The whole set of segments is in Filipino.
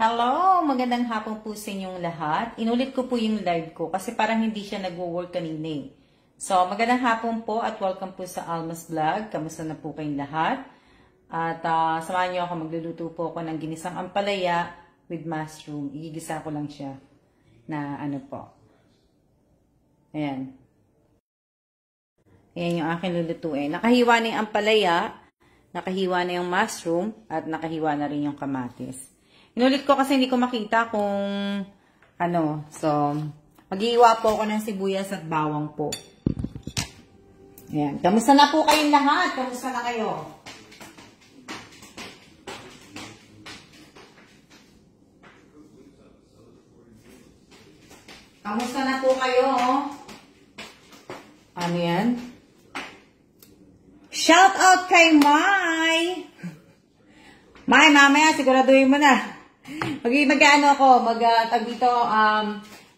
Hello! Magandang hapon po sa inyong lahat. Inulit ko po yung live ko kasi parang hindi siya nagwo-work kanina eh. So, magandang hapon po at welcome po sa Alma's Vlog. Kamusta na po kayong lahat? At samahan niyo ako, magluluto po ako ng ginisang ampalaya with mushroom. Igigisa ko lang siya na ano po. Ayan. Ayan yung aking lulutuin. Nakahiwa na yung ampalaya, nakahiwa na yung mushroom, at nakahiwa na rin yung kamatis. Inulit ko kasi hindi ko makita kung ano. So, mag-iiwa po ako ng sibuyas at bawang po. Ayan. Kamusta na po kayong lahat? Kamusta na kayo? Kamusta na po kayo? Ano yan? Shout out kay Mai! Mai, mamaya siguraduhin mo na. Mag-ano ako,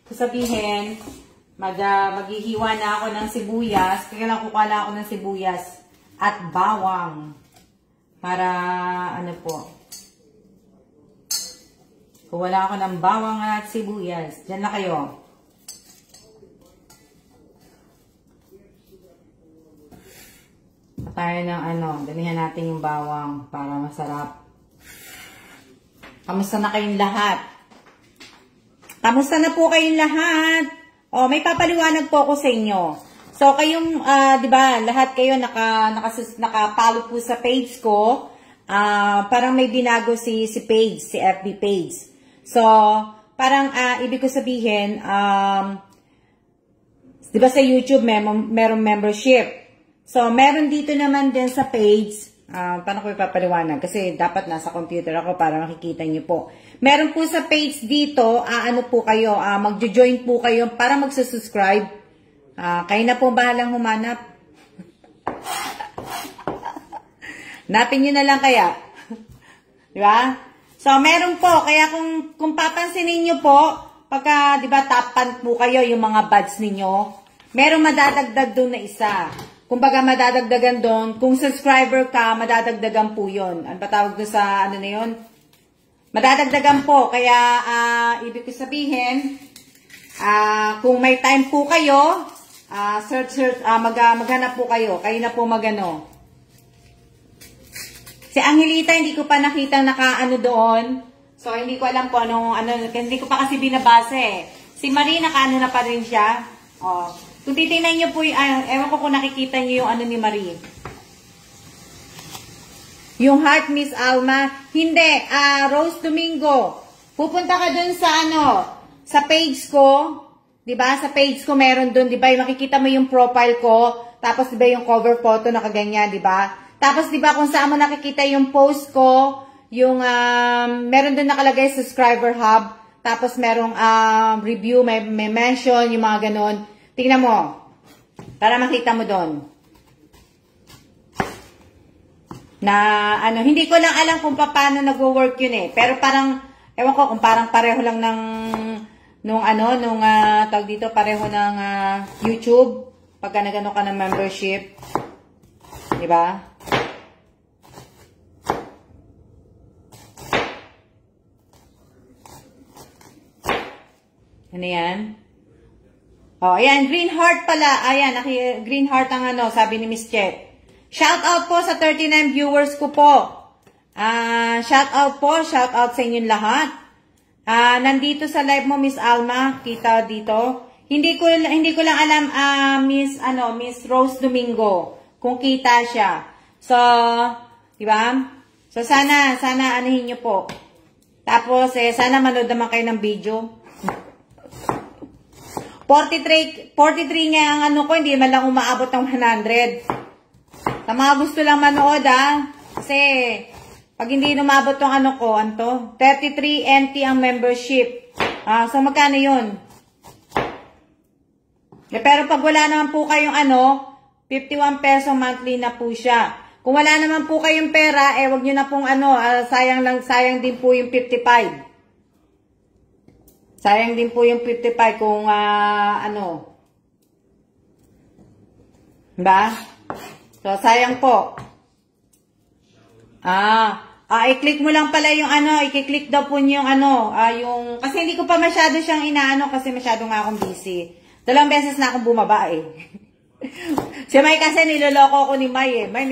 sasabihin, maghihiwa na ako ng sibuyas. Kaya lang kukuha na ako ng sibuyas at bawang. Para, ano po, kuwala ako ng bawang at sibuyas. Diyan na kayo. Tayo ng damihan natin yung bawang para masarap. Kamusta na kayong lahat? Kamusta na po kayong lahat? Oh, may papaliwanag po ako sa inyo. So, kayong, di ba, lahat kayo nakapalo po sa page ko. Parang may binago si page, si FB page. So, parang, ibig ko sabihin, di ba sa YouTube, merong membership. So, meron dito naman din sa page. Paano ko ipapaliwanag? Kasi dapat nasa computer ako para makikita nyo po. Meron po sa page dito, ano po kayo, magjo-join po kayo para magsusubscribe. Kayo na po bahalang humanap. Napin nyo na lang kaya. Di ba? So, meron po. Kaya kung papansinin nyo po, pagka, di ba, tapan po kayo yung mga buds ninyo, meron madadagdag doon na isa. Kumbaga madadagdagan doon, kung subscriber ka, madadagdagan po yun. Ano ba tawag doon sa ano na yun? Madadagdagan po. Kaya, ibig ko sabihin, kung may time po kayo, maghanap po kayo. Kayo na po magano. Si Angelita, hindi ko pa nakita nakaano doon. So, hindi ko alam po hindi ko pa kasi binabasa eh. Si Marie, nakaano na pa rin siya. Oh. Kung titingnan nyo po, ewan ko kung nakikita nyo yung ano ni Marie. Yung heart, Miss Alma. Hindi, Rose Domingo. Pupunta ka dun sa sa page ko. Diba? Sa page ko meron dun, diba? Makikita mo yung profile ko. Tapos, diba yung cover photo nakaganyan, diba? Tapos, diba kung saan mo nakikita yung post ko, yung, meron dun nakalagay subscriber hub. Tapos, merong review, may mention, yung mga ganon. Tingnan mo. Para makita mo doon. Na, hindi ko lang alam kung paano nag-work yun eh. Pero parang, ewan ko kung parang pareho lang tawag dito, pareho ng YouTube. Pagka nagano ka ng membership. Diba? Ano yan? Oh, ayan, green heart pala. Ayan, green heart ang sabi ni Miss Chet. Shout out po sa 39 viewers ko po. Shout out po, shout out sa inyong lahat. Nandito sa live mo, Miss Alma, kita dito. Hindi ko lang alam, Miss Rose Domingo, kung kita siya. So, di ba? So, sana anuhin niyo po. Tapos, sana manood naman kayo ng video. 43 nga ang ko, hindi man lang umaabot ng 100. Sa mga gusto lang manood kasi pag hindi umabot ng ko, 33 NT ang membership. So magkano yun? Pero pag wala naman po kayong 51 peso monthly na po siya. Kung wala naman po kayong pera, wag nyo na pong sayang din po yung 55. Sayang din po yung 55 kung Diba? So, sayang po. I-click mo lang pala yung ano, i-click daw po niyo yung ano, yung, kasi hindi ko pa masyado siyang inaano kasi masyado nga akong busy. 2 beses na akong bumaba eh. Si May kasi niloloko ko ni May eh. May,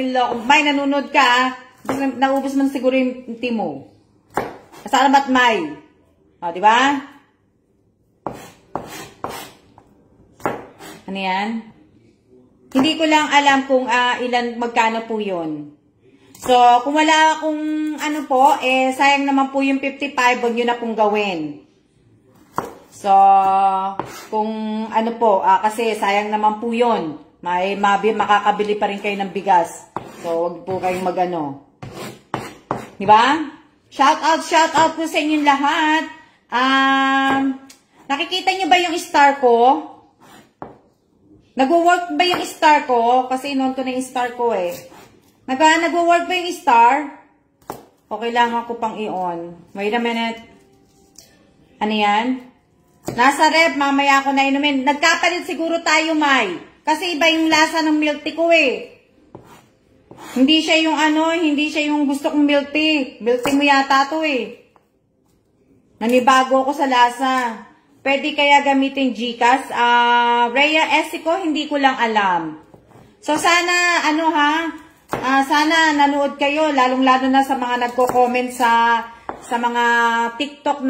nanonood ka ah. Naubos man siguro yung team mo. Salamat May. O, di ba? Ano yan? Hindi ko lang alam kung magkano po yun. So, kung wala akong ano po, sayang naman po yung 55, wag nyo na pong gawin. So, kung ano po, kasi sayang naman po yun. Makakabili pa rin kayo ng bigas. So, wag po kayong magano. Diba? Shout out po sa inyong lahat. Nakikita nyo ba yung star ko? Nagwo-work ba yung star ko? Kasi inon ko na yung star ko eh. Nagwo-work ba yung star? O kailangan ko pang i-on. Wait a minute. Ano yan? Nasa rep, mamaya ako na inumin. Nagkapalit siguro tayo, May. Kasi iba yung lasa ng milk tea ko eh. Hindi siya yung ano, hindi siya yung gusto kong milk tea. Milk tea mo yata to eh. Nanibago ako sa lasa. Pwede kaya gamitin Gcash? Rhea Esico, hindi ko lang alam. So sana, ano ha? Sana nanood kayo, lalong-lalo na sa mga nagko-comment sa mga TikTok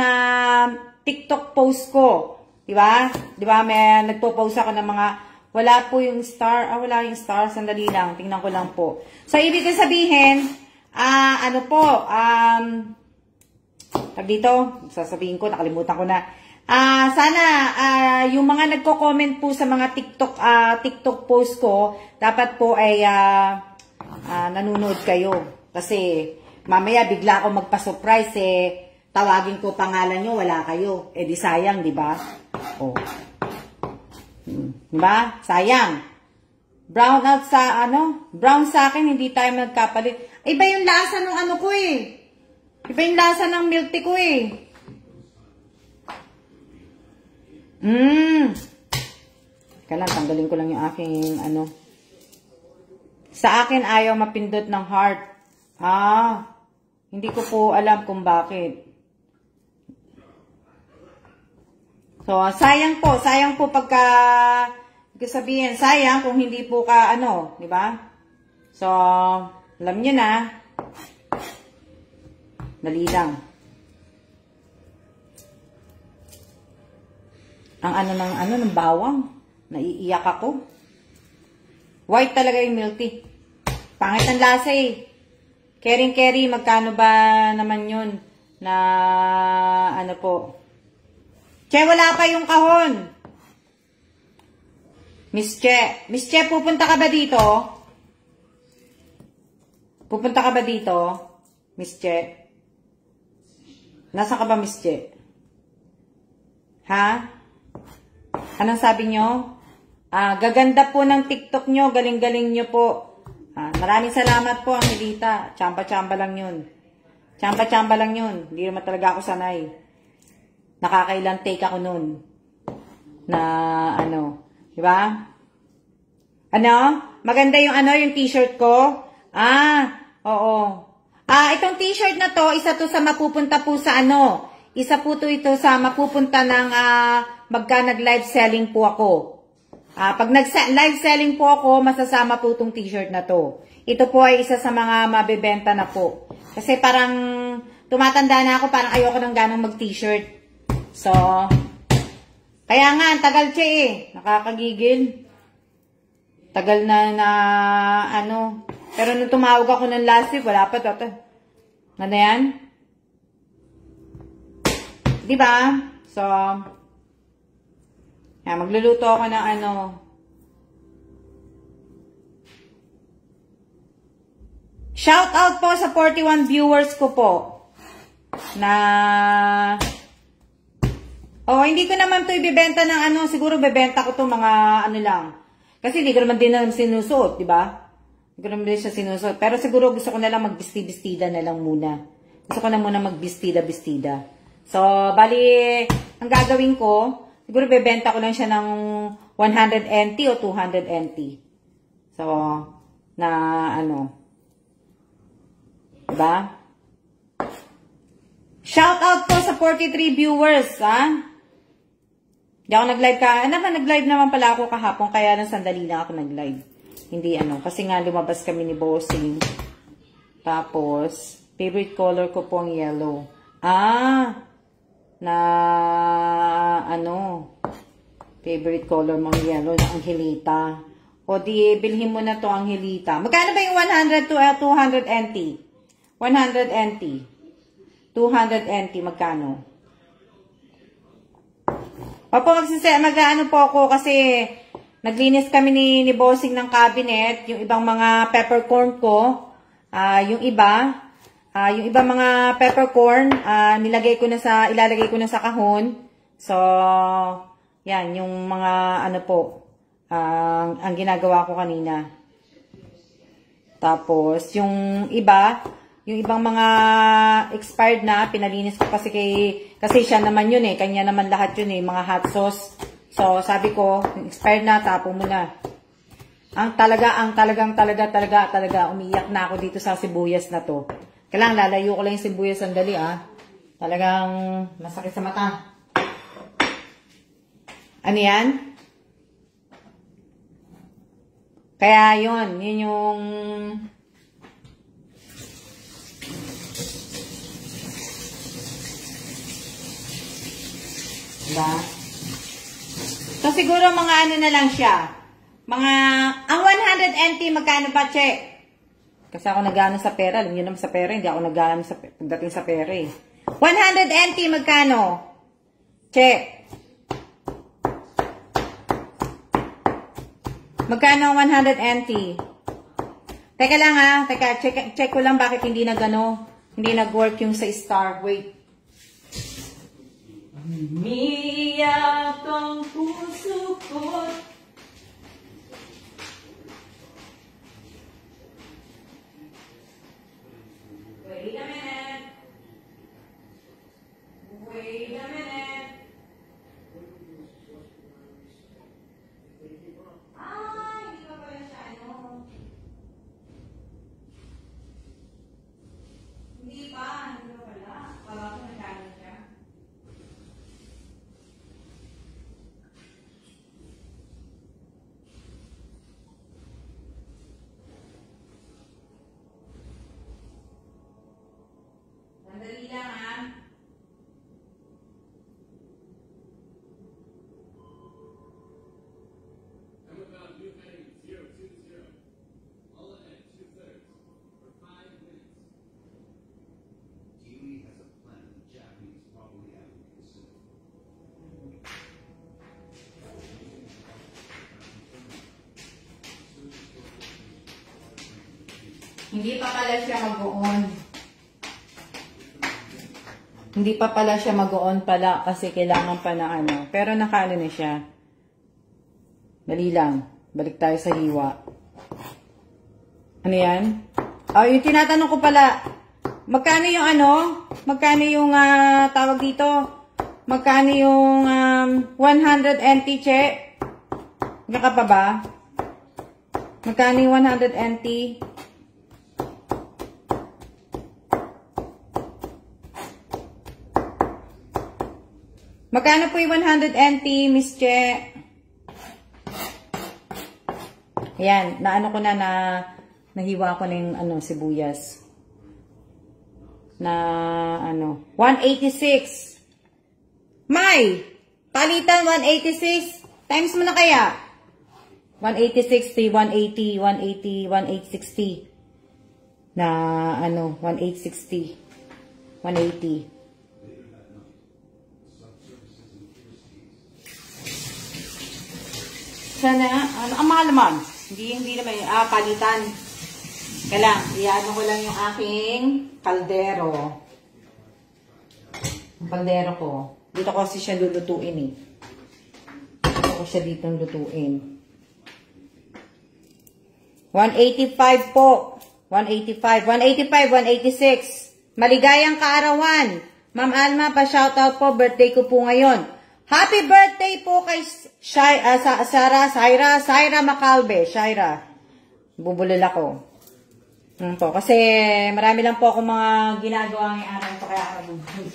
post ko. Diba? Diba, may nagpo-post ako ng mga, wala po yung star, wala yung star, sandali lang, tingnan ko lang po. So, ibig sabihin, ano po, tag dito, sasabihin ko, nakalimutan ko na. Sana, yung mga nagko-comment po sa mga TikTok post ko, dapat po ay, nanonood kayo. Kasi, mamaya bigla ako magpa-surprise tawagin ko pangalan nyo, wala kayo. Di sayang, di ba? Oh. Di ba? Sayang. Brown out sa, brown sa akin, hindi tayo magkapalit. Iba yung lasa ng ano ko eh. Iba yung lasa ng milk tea ko eh. Kailan, tanggalin ko lang yung aking, Sa akin, ayaw mapindot ng heart. Hindi ko po alam kung bakit. So, sayang po pagka, sabihin, sayang kung hindi po ka, di ba? So, alam nyo na. Dali lang. Ang ng bawang. Naiiyak ako. White talaga yung milk tea. Pangit ang lasa eh. Caring, magkano ba naman yun? Na, po. Che, wala pa yung kahon. Miss Che, pupunta ka ba dito? Pupunta ka ba dito? Miss Che? Nasaan ka ba, Miss Che? Ha? Anong sabi nyo? Gaganda po ng TikTok nyo. Galing-galing nyo po. Maraming salamat po, Angelita. Chamba-chamba lang yun. Chamba-chamba lang yun. Hindi naman talaga ako sanay. Nakakailang take ako nun. Na, diba? Maganda yung yung t-shirt ko? Oo. Itong t-shirt na to, isa to sa mapupunta po sa isa po ito sa mapupunta ng, magka nag-live selling po ako. Pag nag-live selling po ako, masasama po itong t-shirt na to. Ito po ay isa sa mga mabibenta na po. Kasi parang, tumatanda na ako, parang ayoko nang ganong mag-t-shirt. So, kaya nga, tagal siya eh. Nakakagigil. Tagal na Pero nung tumawag ako ng last week, wala pa to. Ano yan? Diba? So, magluluto ako ng Shout out po sa 41 viewers ko po. Hindi ko naman to ibibenta ng siguro bebenta ko to mga lang. Kasi hindi ko naman din sinusuot, di ba? Hindi ko naman din siya sinusuot. Pero siguro gusto ko na lang magbistida na lang muna. Gusto ko na muna magbistida. So, bali, ang gagawin ko, siguro bebenta ko lang siya ng 100 NT o 200 NT. So, na diba? Shout out po sa 43 viewers, ha? Hindi ako nag-live nag-live naman pala ako kahapon, kaya nang sandali lang ako nag-live. Hindi kasi nga lumabas kami ni Bossing. Tapos, favorite color ko po ang yellow. Favorite color mo ang yellow na Angelita. O di, bilhin mo na to Angelita. Magkano ba yung 100 to 200 NT? 100 NT. 200 NT, magkano? Opo, mag-ano po ako kasi naglinis kami ni Bossing ng cabinet. Yung ibang mga peppercorn ko, yung ibang mga peppercorn, ilalagay ko na sa kahon. So, yan, yung mga ang ginagawa ko kanina. Tapos, yung ibang mga expired na, pinalinis ko kasi siya naman yun kanya naman lahat yun mga hot sauce. So, sabi ko, expired na, tapo mo na. Talagang umiyak na ako dito sa sibuyas na to. Kailangan lalayo ko lang yung sibuyas sandali Talagang masakit sa mata. Ano yan? Kaya yun yung diba? So, siguro mga na lang siya. Ang 100 NT, magkano ba, Che? Kasi ako nagano sa pera. Alam niyo naman sa pera, hindi ako nagano pagdating sa pera 100 NT, magkano? Che. Magkano ang 100 NT? Teka lang check ko lang bakit hindi nag-work yung sa star. Wait. Umiyak ang puso ko. Wait a minute. Hindi pa pala siya Hindi pa pala. Pala ko nagkano siya. Sandali lang Hindi pa pala siya mag-on. Hindi pa pala siya mag-on pala kasi kailangan pa na Pero nakano na siya. Dali lang. Balik tayo sa hiwa. Ano yan? Yung tinatanong ko pala. Magkano yung Magkano yung tawag dito? Magkano yung 100 NT, Che? Naka pa ba? Magkano yung 100 NT? Magkano po yung 100 NT, Miss Che? Ayan, nahiwa ko na yung sibuyas. 186. May! Palitan, 186. Times mo na kaya? 186, 180, 180, 1860. 1860. 180. Sana, ang mahal naman. Hindi naman yun. Palitan. Kailang, iano ko lang yung aking kaldero. Ang kaldero ko. Dito ko kasi siya lulutuin Dito ko siya dito lutuin. 185 po. 185, 186. Maligayang kaarawan. Ma'am Alma, pa-shoutout po. Birthday ko po ngayon. Happy birthday po kay Syra Macalbe. Syra. Bubulol ako. Po, kasi marami lang po akong mga ginagawa ngayong araw ito kaya ako nagbubuhay.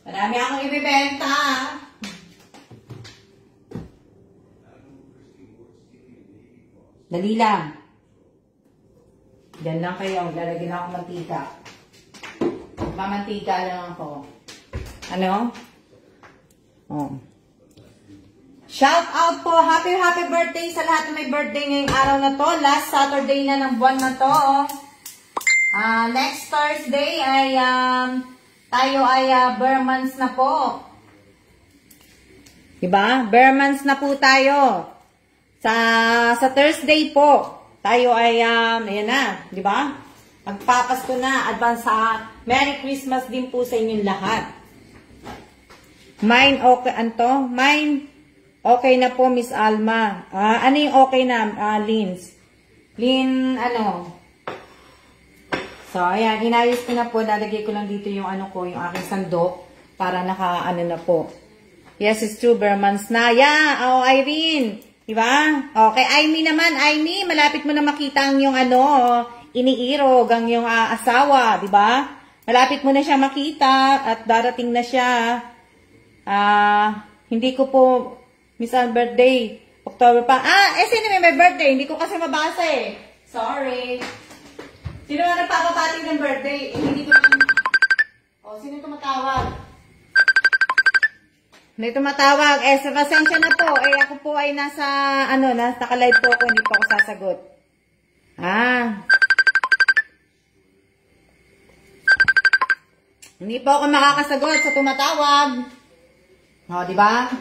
Marami akong ibibenta. Dali lang. Diyan lang kayo. Lalagyan ako mantika. Mamantika lang ako. Ano? Oh. Shout out po. Happy birthday sa lahat na may birthday ngayong araw na to. Last Saturday na ng buwan na to. Next Thursday ay tayo ay bare months na po. Diba? Bare months na po tayo. Sa Thursday po, tayo ay, ayan na, di ba? Magpapasko na, advance Merry Christmas din po sa inyong lahat. Mine, okay, anto? Mine, okay na po, Miss Alma. Ano yung okay na, Lins? Ano? So, ayan, inayos ko na po, lalagay ko lang dito yung ano ko, yung aking sandok, para ano na po. Yes, it's true, bare months na. Yeah, oh, Irene. Diba? Okay, Aimee naman. Aimee, malapit mo na makita ang yung iniirog, ang yung asawa. Diba? Malapit mo na siya makita at darating na siya. Hindi ko po, Miss Ann, birthday. October pa. Sino may birthday? Hindi ko kasi mabasa eh. Sorry. Sino na nagpapabati ng birthday? Hindi ko. Sino tumatawag? May tumatawag. Sa pasensya na po. Ako po ay nasa naka-live po ako. Hindi po ako sasagot. Hindi po ako makakasagot sa tumatawag. Di ba?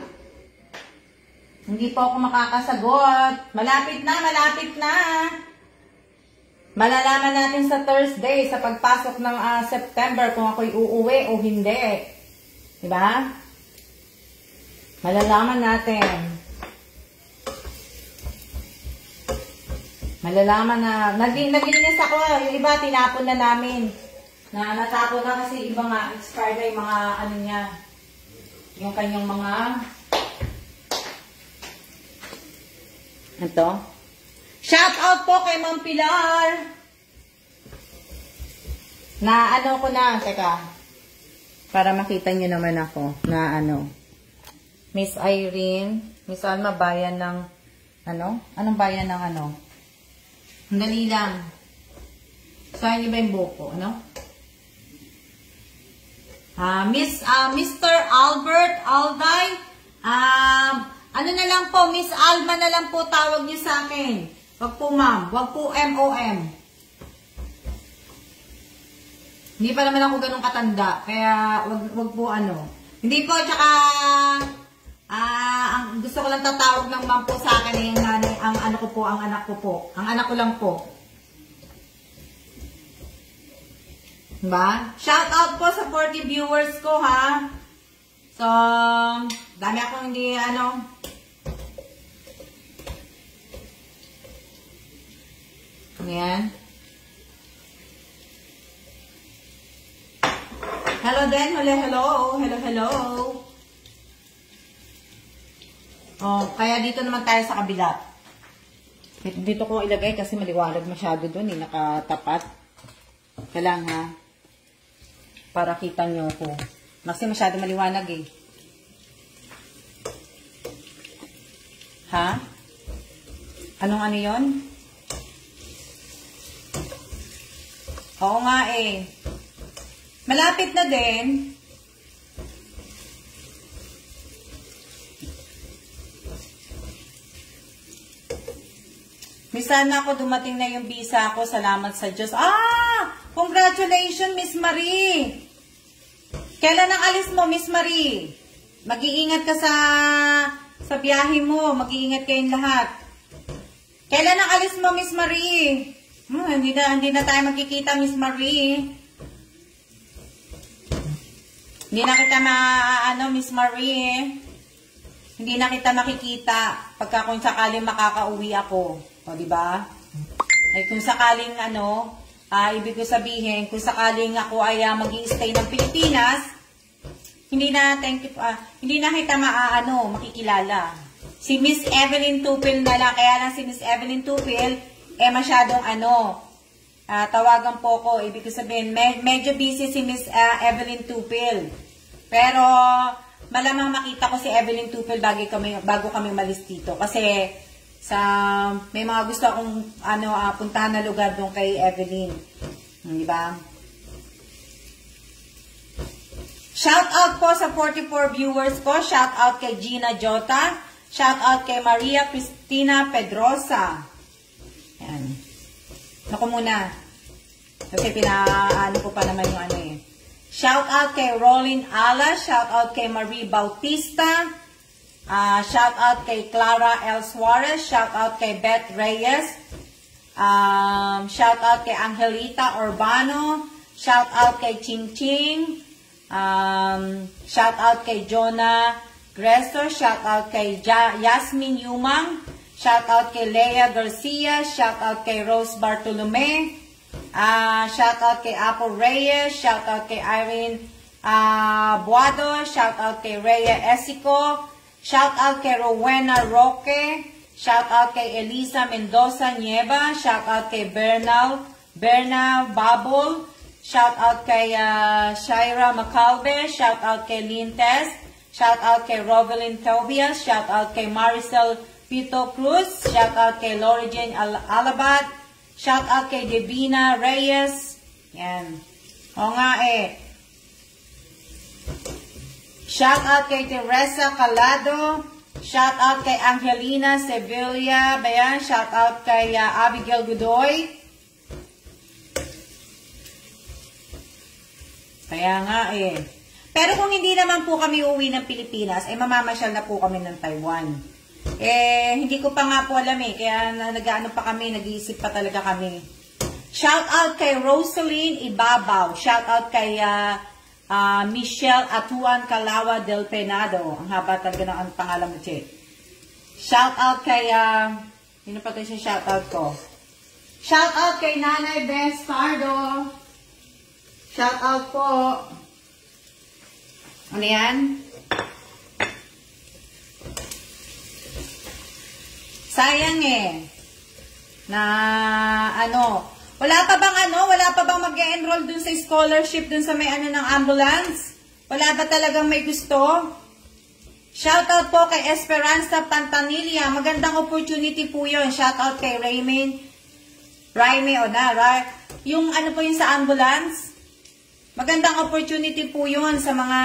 Hindi po ako makakasagot. Malapit na, malapit na. Malalaman natin sa Thursday, sa pagpasok ng September, kung ako'y uuwi o hindi. Di ba? Malalaman natin. Malalaman na. Naglinis ako. Yung iba, tinapon na namin. Natapon na kasi iba nga. Expired na yung mga ano niya. Yung kanyang mga ito. Shout out po kay Ma'am Pilar. Na ano ko na. Teka. Para makita nyo naman ako. Na ano. Miss Irene, Miss Alma, bayan ng, Anong bayan ng Dali lang. Saan niyo ba yung buko, Mr. Albert Alday, ano na lang po, Miss Alma na lang po tawag niyo sa akin. Wag po ma'am, wag po MOM. Hindi pa naman ako ganun katanda, kaya wag po Hindi po, tsaka, ang gusto ko lang tatawag ng ma'am po sa akin yung nanay, ang anak ko po. Ang anak ko lang po. Diba? Shout out po sa 40 viewers ko, ha? So, dami akong hindi, Ayan. Hello din. Hello. Kaya dito naman tayo sa kabila. Dito ko ilagay kasi maliwanag masyado doon, nakatapat. Kailangan ha. Para kita nyo ko. Kasi masyado maliwanag eh. Ha? Anong yon? Oo nga eh. Malapit na din. Sana ako dumating na yung visa ko. Salamat sa Diyos. Congratulations, Miss Marie. Kailan ang alis mo, Miss Marie? Mag-iingat ka sa biyahe mo. Mag-iingat kayong lahat. Kailan ang alis mo, Miss Marie? Hindi na tayo magkikita, Miss Marie. Hindi na kita Miss Marie. Hindi na kita makikita pagka kung sakaling makakauwi ako. Diba? Ay kung sakaling ibig ko sabihin, kung sakaling ako ay mag-i-stay ng Pilipinas, hindi na kita makikilala. Si Miss Evelyn Tupil na lang. Kaya lang si Miss Evelyn Tupil, masyadong tawagan po ko. Ibig sabihin, medyo busy si Miss Evelyn Tupil. Pero, malamang makita ko si Evelyn Tupil bago kami malis dito. Kasi, may mga gusto akong puntahan na lugar doon kay Evelyn. Diba? Shout out po sa 44 viewers ko. Shout out kay Gina Jota. Shout out kay Maria Cristina Pedrosa. Yan. Naku muna. Kasi ko pa naman yung Shout out kay Rolin Ala. Shout out kay Marie Bautista. Shout out kay Clara L. Suarez. Shout out kay Beth Reyes. Shout out kay Angelita Urbano. Shout out kay Ching Ching. Shout out kay Jonah Gresto. Shout out kay Yasmin Yumang. Shout out kay Leia Garcia. Shout out kay Rose Bartolome. Shout out kay Apple Reyes. Shout out kay Irene Buado. Shout out kay Rhea Esico. Shout out kay Rowena Roque. Shout out kay Elisa Mendoza Nieva. Shout out kay Berna Babol. Shout out kay Shaira Macalve. Shout out kay Lintes. Shout out kay Rovelyn Tobias. Shout out kay Maricel Pito Cruz. Shout out kay Lori Jane Alabat. Shout out kay Devina Reyes. Yan. O nga Shout out kay Teresa Calado. Shout out kay Angelina Sevilla. Bayan. Shout out kay Abigail Godoy. Kaya nga Pero kung hindi naman po kami uuwi ng Pilipinas, mamamasyal na po kami ng Taiwan. Hindi ko pa nga po alam kaya nag-ano pa kami, nag-iisip pa talaga kami. Shout out kay Rosaline Ibabaw. Shout out kay Michelle Atuan Calawa del Penado. Ang haba talaga ng pangalan mo, Che. Shout out kay, sino pa ito siya shout out ko? Shout out kay Nanay Bess Pardo. Shout out po. Ano yan? Sayang na wala pa bang mag-enroll dun sa scholarship dun sa may ng ambulance? Wala ba talagang may gusto? Shoutout po kay Esperanza Pantanilla. Magandang opportunity po yun. Shoutout kay Raime yung po yung sa ambulance. Magandang opportunity po yun sa mga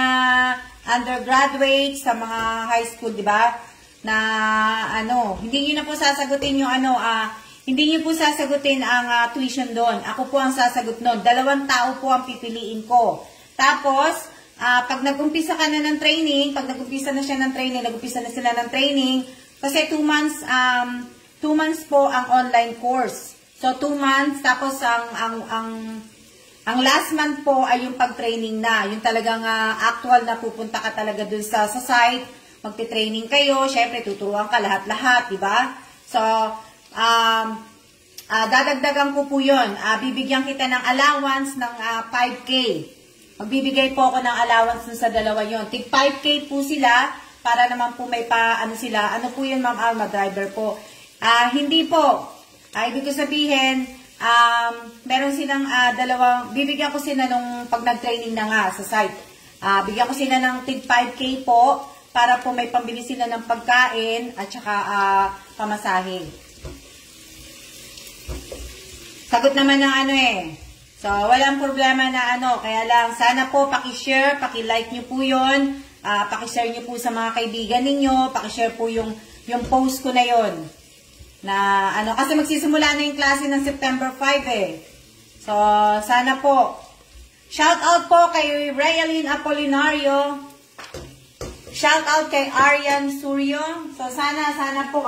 undergraduate, sa mga high school, di ba? Na hindi niyo na po sasagutin yung hindi niyo po sasagutin ang tuition doon. Ako po ang sasagot noon. 2 tao po ang pipiliin ko. Tapos, pag nag-umpisa ka na ng training, nag-umpisa na sila ng training, kasi 2 months, 2 months po ang online course. So, 2 months, tapos ang last month po ay yung pag-training na. Yung talagang actual na pupunta ka talaga dun sa site, magti-training kayo, syempre tuturuan ka lahat-lahat, di ba? So, dadagdagan ko po yun. Bibigyan kita ng allowance ng 5K. Magbibigay po ako ng allowance dun sa dalawa yun. Tig 5K po sila, para naman po may sila. Ano po yun, Ma'am Alma, driver po? Hindi po. Ibig ko sabihin, meron silang bibigyan ko sila nung pag nag-training na nga sa site. Bigyan ko sila ng tig 5K po para po may pambili sila ng pagkain at saka pamasahe. Sagot naman ng So, walang problema na kaya lang sana po paki-share, paki-like nyo po yun, paki-share nyo po sa mga kaibigan ninyo, paki-share po yung post ko na yun. Na kasi magsisimula na yung klase ng September 5 So, sana po. Shout out po kay Realyn Apolinario. Shout out kay Aryan Suryo. So, sana po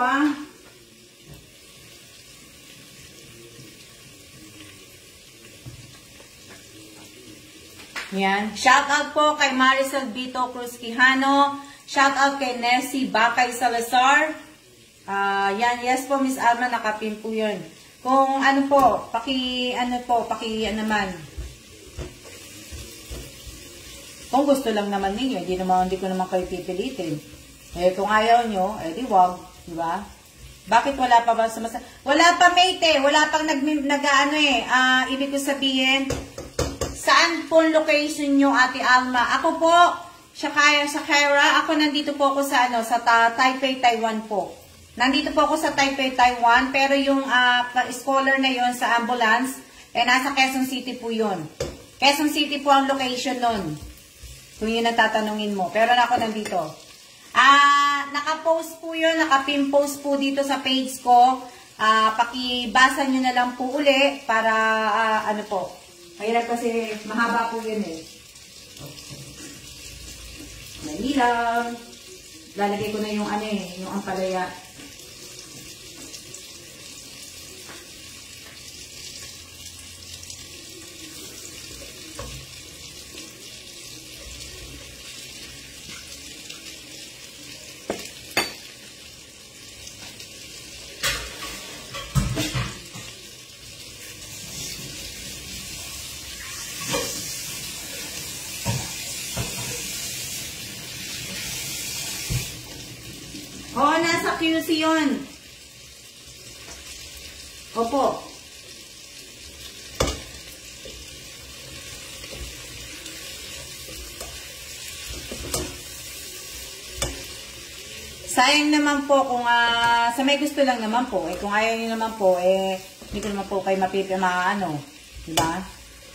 Yan. Shout out po kay Maricel Bito Cruz Quijano. Shout out kay Nessie Bakay Salazar. Yan, yes po, Miss Alma, nakapin po yun. Kung naman. Kung gusto lang naman ninyo, hindi ko naman kayo pipilitin. Eh, kung ayaw nyo, eh, di wag. Diba? Bakit wala pa ba sa wala pa, mate, eh. Wala pang nag-ano, eh. Ibig ko sabihin, saan po location nyo, Ate Alma? Ako po, sa Kara, ako nandito po ako sa, sa Taipei, Taiwan po. Nandito po ako sa Taipei, Taiwan, pero yung scholar na yon sa ambulance, eh, nasa Quezon City po yun. Quezon City po ang location nun. Kung yun ang tatanungin mo. Pero ako nandito. Naka-post po yun, naka-pin post po dito sa page ko. Pakibasa nyo na lang po uli para, ano po. Mahirap kasi mahaba po yun eh. Dali lang. Lalagay ko na yung ano eh, yung ampalaya. Oo, nasa QC yun. Opo. Sayang naman po kung sa may gusto lang naman po. Eh, kung ayaw nyo naman po, eh, hindi ko naman po kayo ano. Diba?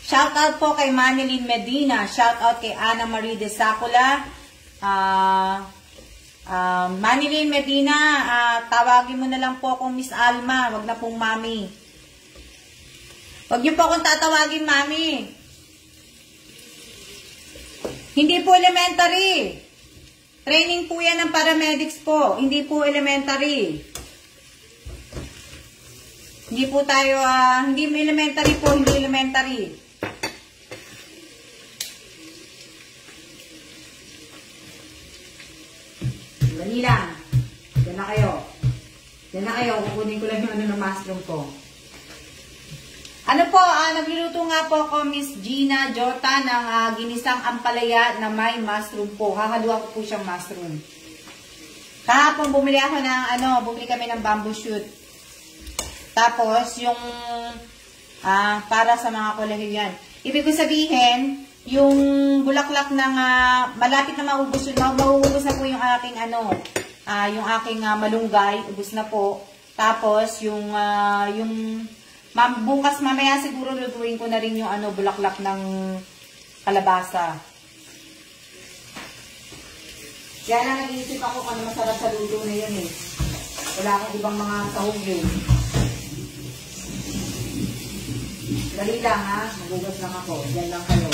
Shout out po kay Manilyn Medina. Shout out kay Ana Marie de Sacula. Manilyn Medina, tawagin mo na lang po akong Miss Alma, wag na pong Mami. Wag niyo po akong tatawagin Mami. Hindi po elementary. Training po yan ng paramedics po, hindi po elementary. Hindi po tayo, hindi elementary po, hindi elementary. Dali lang. Diyan na kayo. Diyan na kayo. Kukunin ko lang yung ng mushroom ko. Ano po, nagluluto nga po ako, Miss Gina Jota, ng ginisang ampalaya na may mushroom po. Hahaluan ko po siyang mushroom. Kahapon, bumili ako ng, bumili kami ng bamboo shoot. Tapos, yung, para sa mga kolehiyan. Ibig ko sabihin, yung bulaklak ng malapit na maubos yun, mauubos na po yung aking yung aking malunggay, ubos na po. Tapos yung bukas mamaya siguro lutuin ko na rin yung bulaklak ng kalabasa. Kaya lang nag-iisip ako kung masarap sa luto na yun eh. Wala akong ibang mga sahog yun. Dali lang ha, magugas lang ako. Diyan lang kayo.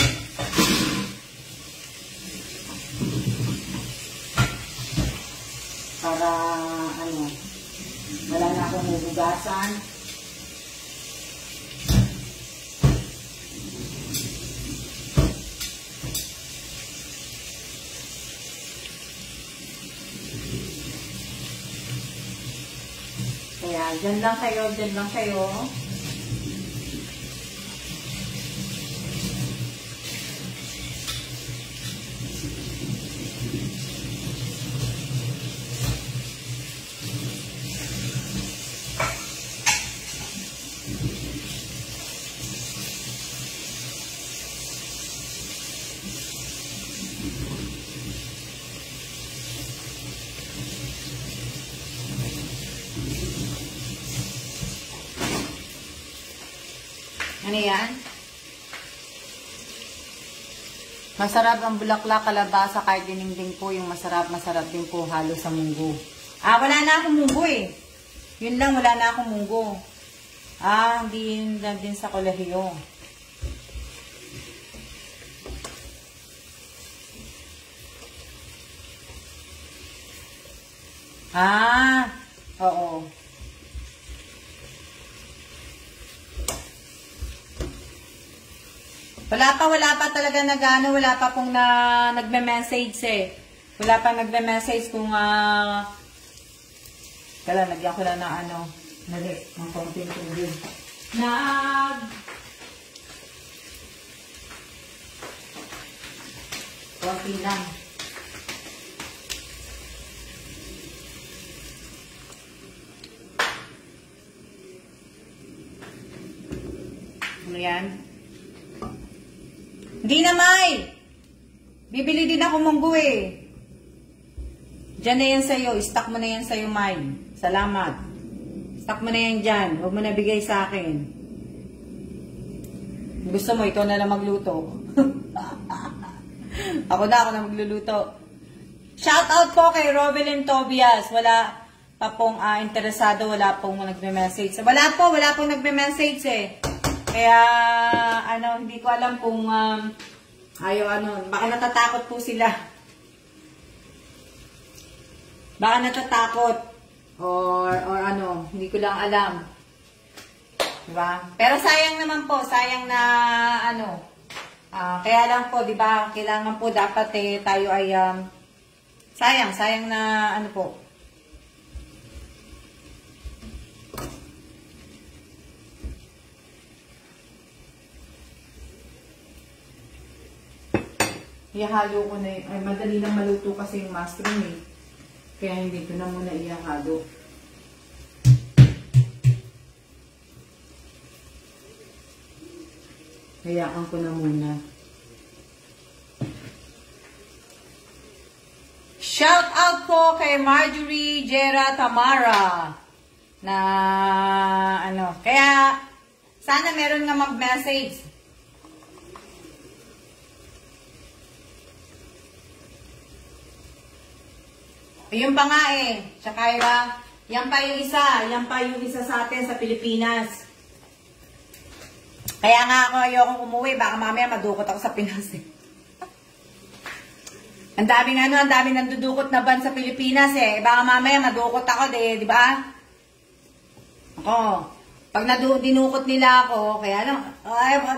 Para, wala na akong hugasan. Kaya, dyan lang kayo, dyan lang kayo. Ano yan? Masarap ang bulaklak, kalabasa, kahit dininding po yung masarap din po halo sa munggo. Wala na akong munggo eh. Yun lang, wala na akong munggo. Hindi yun lang din sa kolehiyo. Oo. Wala pa talaga wala pa pong nagme-message eh. Wala pa nagme-message kung lagyan ko lang ng ng konting tubig. Konti lang. mo yan? Hindi na, May! Bibili din ako munggo eh. Diyan na yan sa'yo. Stock mo na yan sa'yo, May. Salamat. Stock mo na yan dyan. Huwag mo na bigay sa akin. Gusto mo, ikaw na lang magluto. Ako na magluluto. Shout out po kay Rovelyn Tobias. Wala pa pong interesado, wala pong nagme-message. Wala pong nagme-message eh. Kaya, hindi ko alam kung, baka natatakot po sila. Baka natatakot. Or hindi ko lang alam. Diba? Pero sayang naman po, sayang na, kaya lang po, diba, kailangan po dapat tayo ay, sayang na, po. Ihalo ko na ay madali lang maluto kasi yung mushroom eh. Kaya hindi ko na muna ihalo. Hayaan ko na muna. Shout out po kay Marjorie Jera Tamara na kaya sana meron nga mag-message. Yun pa nga eh. Tsaka yan pa yung isa sa atin sa Pilipinas. Kaya nga ako ayokong umuwi, baka mamaya madukot ako sa Pinas eh. Ang daming nandudukot na ban sa Pilipinas eh. Baka mamaya madukot ako di ba? Ako, pag dinukot nila ako, kaya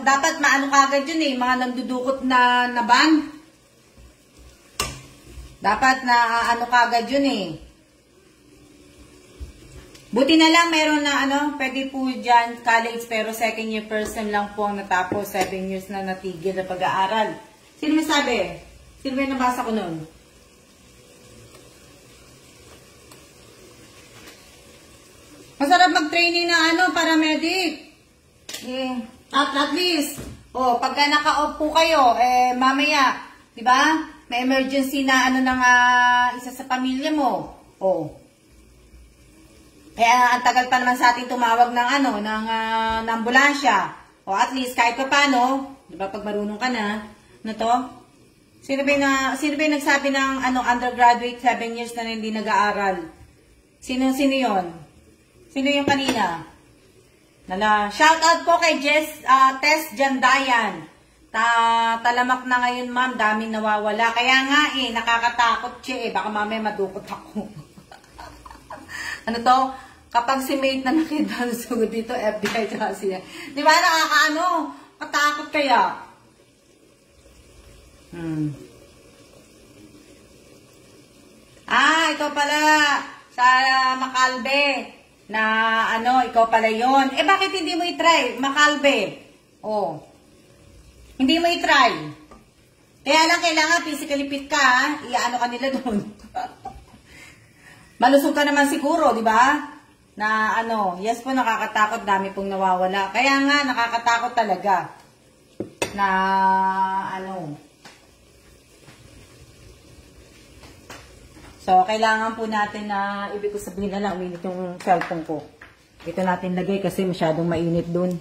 dapat maano kagad yun eh, mga nandudukot na ban. Dapat na kagad yun eh. Buti na lang meron na pwede po dyan college pero second year person lang po ang natapos. 7 years na natigil na pag-aaral. Sino may sabi? Sino may nabasa ko nun? Masarap mag-training na paramedic. At least, pagka naka-off po kayo, mamaya, di ba? May emergency na isa sa pamilya mo. Kaya ang tagal pa naman sa atin tumawag ng ambulansya. At least kahit pa paano, 'di ba pag marunong ka na, Sino ba nagsabi ng undergraduate 7 years na hindi nag-aaral? Sino 'yon? Sino yung kanina? Shout out po kay Tess Jandayan. Talamak na ngayon, ma'am. Daming nawawala. Kaya nga nakakatakot siya baka mamaya madukot ako. Kapag si mate na nakita sugod dito, FBI kasi yan. Di ba, katakot kaya. Ikaw pala, sa Makalbe, na ikaw pala yon. Bakit hindi mo i-try, Makalbe? Hindi mo i-try. Kaya lang kailangan physically fit ka, ka nila doon. Malusog ka naman siguro, di ba? Na yes po nakakatakot, dami pong nawawala. Kaya nga nakakatakot talaga. Na So, kailangan po natin na ibig ko sabihin na lang, uminit yung cellphone ko. Ito natin lagay kasi masyadong mainit dun.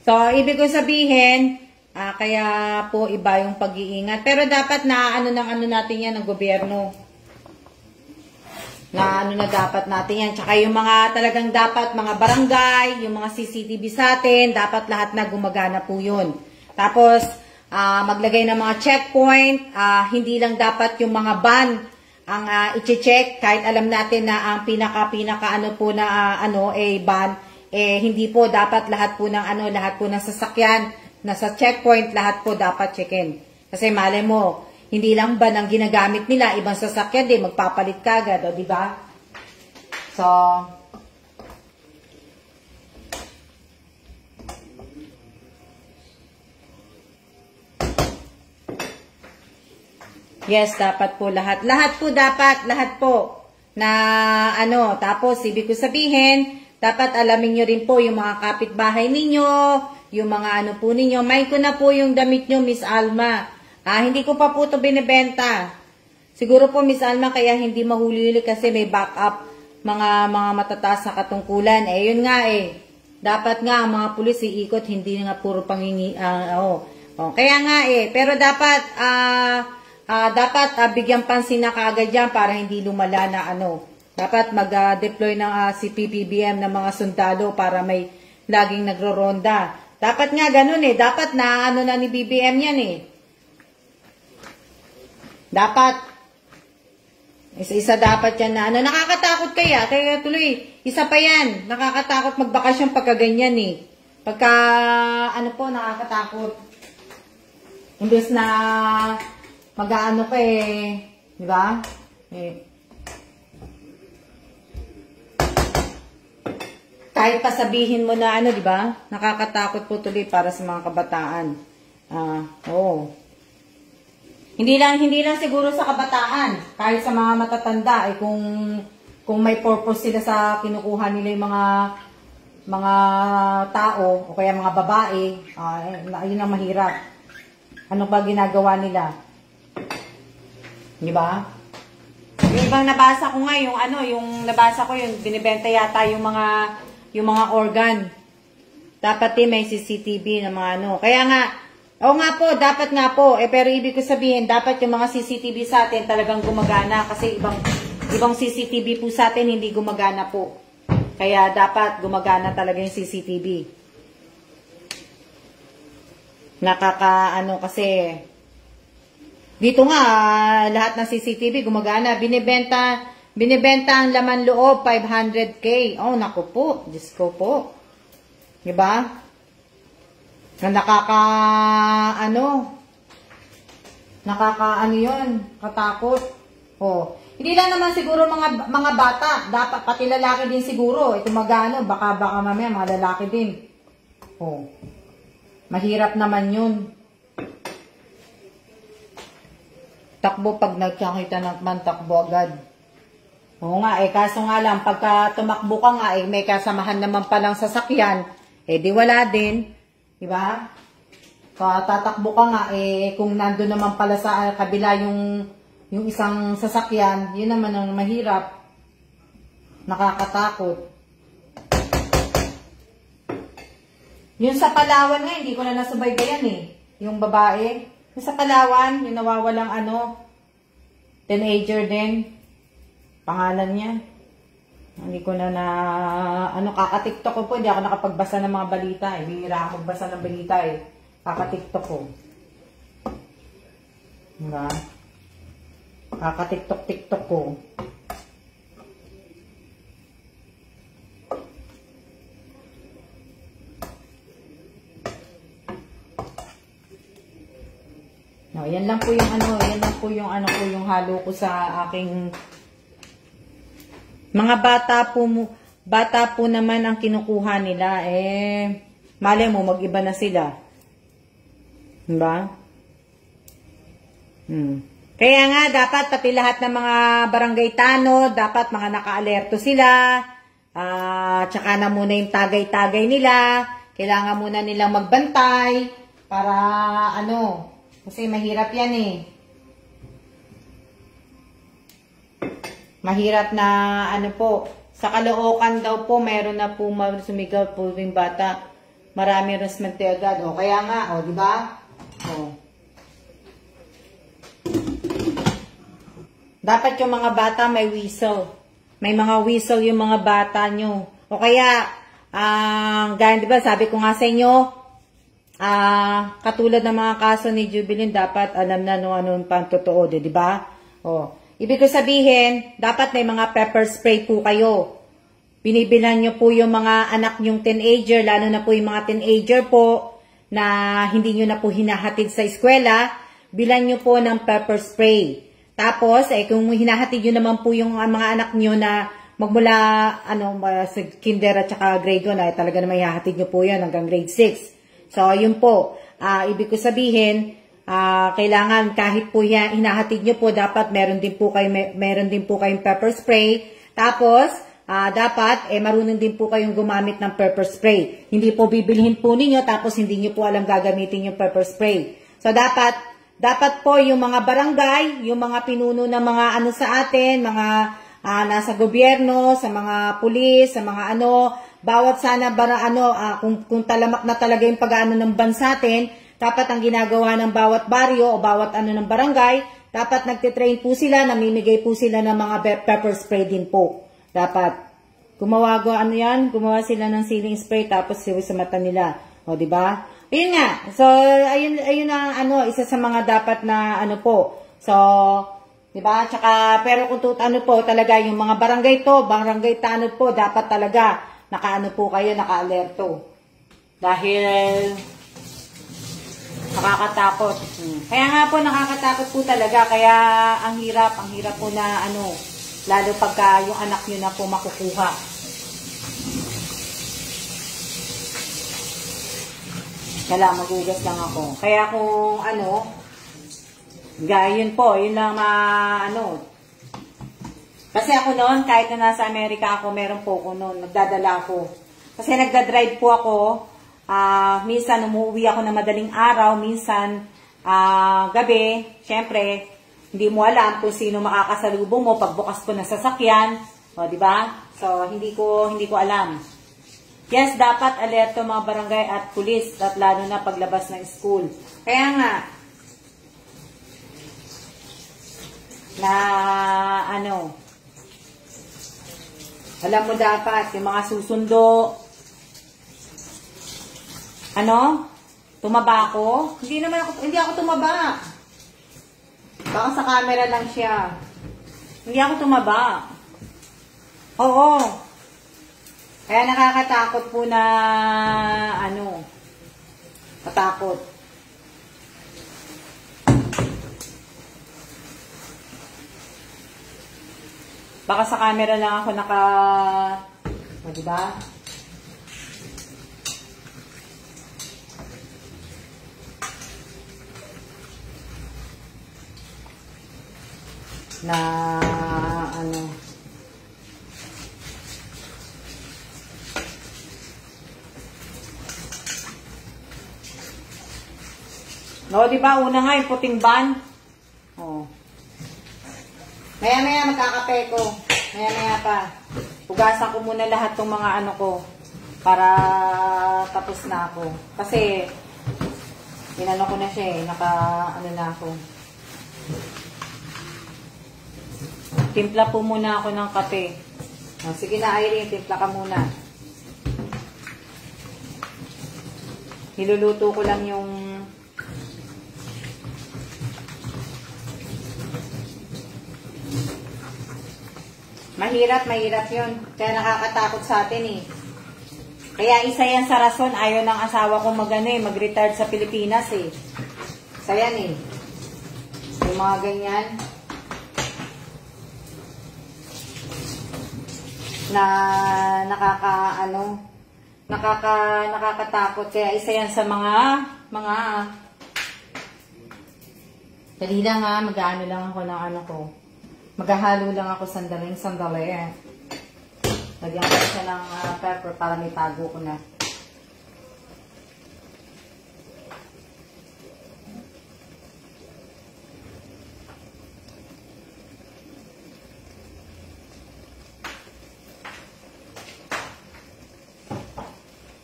So, ibig ko sabihin, kaya po iba yung pag-iingat. Pero dapat na natin yan ng gobyerno. Na dapat natin yan. Tsaka yung mga talagang dapat, mga barangay, yung mga CCTV sa atin, dapat lahat na gumagana po yun. Tapos, maglagay ng mga checkpoint, hindi lang dapat yung mga ban ang i-check, kahit alam natin na ang pinaka ban, hindi po dapat lahat po ng sasakyan, nasa checkpoint, lahat po dapat check-in. Kasi malay mo, hindi lang ba ang ginagamit nila, ibang sasakyan din, magpapalit ka agad, di ba? So, yes, dapat po lahat. Lahat po dapat, lahat po. Na tapos, ibig ko sabihin, dapat alamin nyo rin po yung mga kapitbahay ninyo, yung mga ano po ninyo. May ko na po yung damit nyo, Miss Alma. Hindi ko pa po ito binibenta. Siguro po, Miss Alma, kaya hindi mahuli kasi may backup mga matataas na katungkulan. Yun nga dapat nga ang mga pulis iikot, hindi nga puro pangingi. Kaya nga pero dapat bigyan pansin na kaagad yan para hindi lumala na dapat mag-deploy ng si PBBM ng mga sundalo para may laging nagro-ronda. Dapat nga ganun dapat na na ni BBM yan Dapat isa dapat yan na nakakatakot kaya tuloy, isa pa yan, nakakatakot magbakasyon pagka ganyan pagka nakakatakot. Imbes na mag-aano ka di ba? Kahit pasabihin mo na di ba? Nakakatakot po tuloy para sa mga kabataan. Oo. Hindi lang siguro sa kabataan, kahit sa mga matatanda kung may purpose sila sa kinukuha nila yung mga tao o kaya mga babae, yun ang mahirap. Ano ba ginagawa nila? Di ba? Yung ibang nabasa ko nga yung nabasa ko yung binibenta yata yung mga organ. Dapat may CCTV na mga Kaya nga oo nga po, dapat nga po. Pero ibig ko sabihin, dapat yung mga CCTV sa atin talagang gumagana. Kasi ibang CCTV po sa atin hindi gumagana po. Kaya dapat gumagana talaga yung CCTV. Kasi dito nga, lahat ng CCTV gumagana. Binibenta ang laman loob, 500K. Oh, naku po. Diyos ko po. Diba? Yun, katakot. Hindi lang naman siguro mga bata, dapat pati lalaki din siguro. Ito baka mamaya mga lalaki din. Mahirap naman yun. Takbo pag nagkakita naman, takbo agad. Oo nga, kaso nga lang, pagka tumakbo ka nga, may kasamahan naman palang sasakyan, di wala din. Diba? Tatakbo ka nga, kung nandun naman pala sa kabila yung isang sasakyan, yun naman ang mahirap. Nakakatakot. Yung sa Palawan nga, hindi ko na nasubaybayan yung babae. Yung sa Palawan, yung nawawalang teenager din. Pangalan niya. Hindi ko na kaka-TikTok ko po, hindi ako nakapagbasa ng mga balita Bihira ako magbasa ng balita Kaka-TikTok ko. Diba? Kaka-TikTok ko. No, yan lang po yung halo ko sa aking mga bata po naman ang kinukuha nila. Malay mo, mag-iba na sila. Diba? Kaya nga, dapat pati lahat ng mga barangay tanod, dapat mga naka-alerto sila. Tsaka na muna yung tagay-tagay nila. Kailangan muna nilang magbantay. Para kasi mahirap yan Mahirap na po. Sa Caloocan daw po, mayroon na po sumigaw po yung bata. Marami resmente agad. Kaya nga, di ba? Dapat yung mga bata may whistle. May mga whistle yung mga bata nyo. Kaya, di ba, sabi ko nga sa inyo, katulad ng mga kaso ni Jubilin, dapat alam na ano pa ang totoo, di ba? Ibig ko sabihin, dapat may mga pepper spray po kayo. Binibilan nyo po yung mga anak nyong teenager, lalo na po yung mga teenager po na hindi nyo na po hinahatid sa eskwela, bilan nyo po ng pepper spray. Tapos, kung hinahatid nyo naman po yung mga anak nyo na magmula sa kinder at saka grade 1, talaga naman hihahatid nyo po yan hanggang grade 6. So, yun po. Ibig ko sabihin, kailangan kahit po hinahatid nyo po, dapat meron din po kayong pepper spray. Tapos, dapat marunong din po kayong gumamit ng pepper spray. Hindi po bibilhin po ninyo tapos hindi nyo po alam gagamitin yung pepper spray. So dapat po yung mga barangay, yung mga pinuno ng mga ano sa atin, mga nasa gobyerno, sa mga pulis, sa mga bawat sana kung talamak na talaga yung pag-aano ng bansa natin, dapat ang ginagawa ng bawat baryo o bawat ng barangay, dapat nagtitrain po sila, namimigay po sila ng mga pepper spray din po. Dapat gumawa sila ng ceiling spray tapos sa mata nila. O, di ba? Ayun nga. So, ayun ang isa sa mga dapat na po. So, di ba? Tsaka, pero kung po talaga yung mga barangay tanod po, dapat talaga po kayo, naka-alerto. Dahil nakakatakot. Kaya nga po, nakakatakot po talaga. Kaya ang hirap po na lalo pagka yung anak nyo na po makukuha. Kala, magugas lang ako. Kaya kung yun po, yun lang Kasi ako noon, kahit na nasa Amerika ako, meron po ako noon, nagdadala ako. Kasi nagdadrive po ako, minsan umuwi ako na madaling araw, minsan gabi, syempre, hindi mo alam kung sino makakasalubong mo pagbukas ko ng sasakyan. O, di ba? So, hindi ko alam. Yes, dapat alerto mga barangay at pulis, at lalo na paglabas ng school. Kaya nga, alam mo dapat, yung mga susundo, tumaba ako? Hindi ako tumaba. Baka sa camera lang siya. Hindi ako tumaba. Oo. Kaya nakakatakot po na, katakot. Baka sa camera lang ako diba? No, diba? Una nga yung puting ban. Oh. Maya-maya magkakape ko. Maya-maya pa. Hugasan ko muna lahat ng mga ko. Para tapos na ako. Kasi, inano ko na siya na ako. Timpla po muna ako ng kape. Oh, sige na, Irene, timpla ka muna. Niluluto ko lang yung mahirap yun. Kaya nakakatakot sa atin Kaya isa yan sa rason, ayaw ng asawa ko mag-retire sa Pilipinas Isa yan Yung mga ganyan. Na nakakatakot. Kaya isa yan sa mga dali lang mag-ano lang ako ng ko. Maghahalo lang ako sandali. Lagyan ko siya ng pepper para may tago ko na.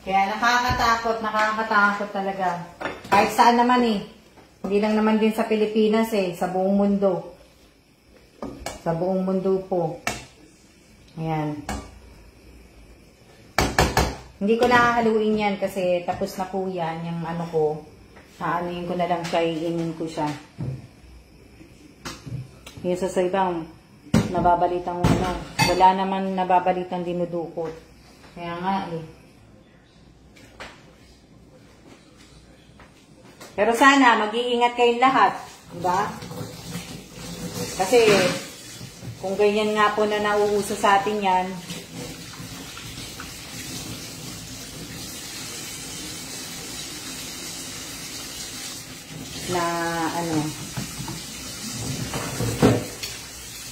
Kaya nakakatakot talaga. Kahit saan naman Hindi lang naman din sa Pilipinas sa buong mundo. Sa buong mundo po. Ayan. Hindi ko nakahaluin yan kasi tapos na po yan. Yung ko. Aanuin ko na lang siya. Iinin ko siya. Yung sa ibang nababalitang wala naman nababalitang dinudukot. Kaya nga Pero sana mag-iingat kayong lahat. Diba? Kasi kung ganyan nga po na nauuso sa atin yan, na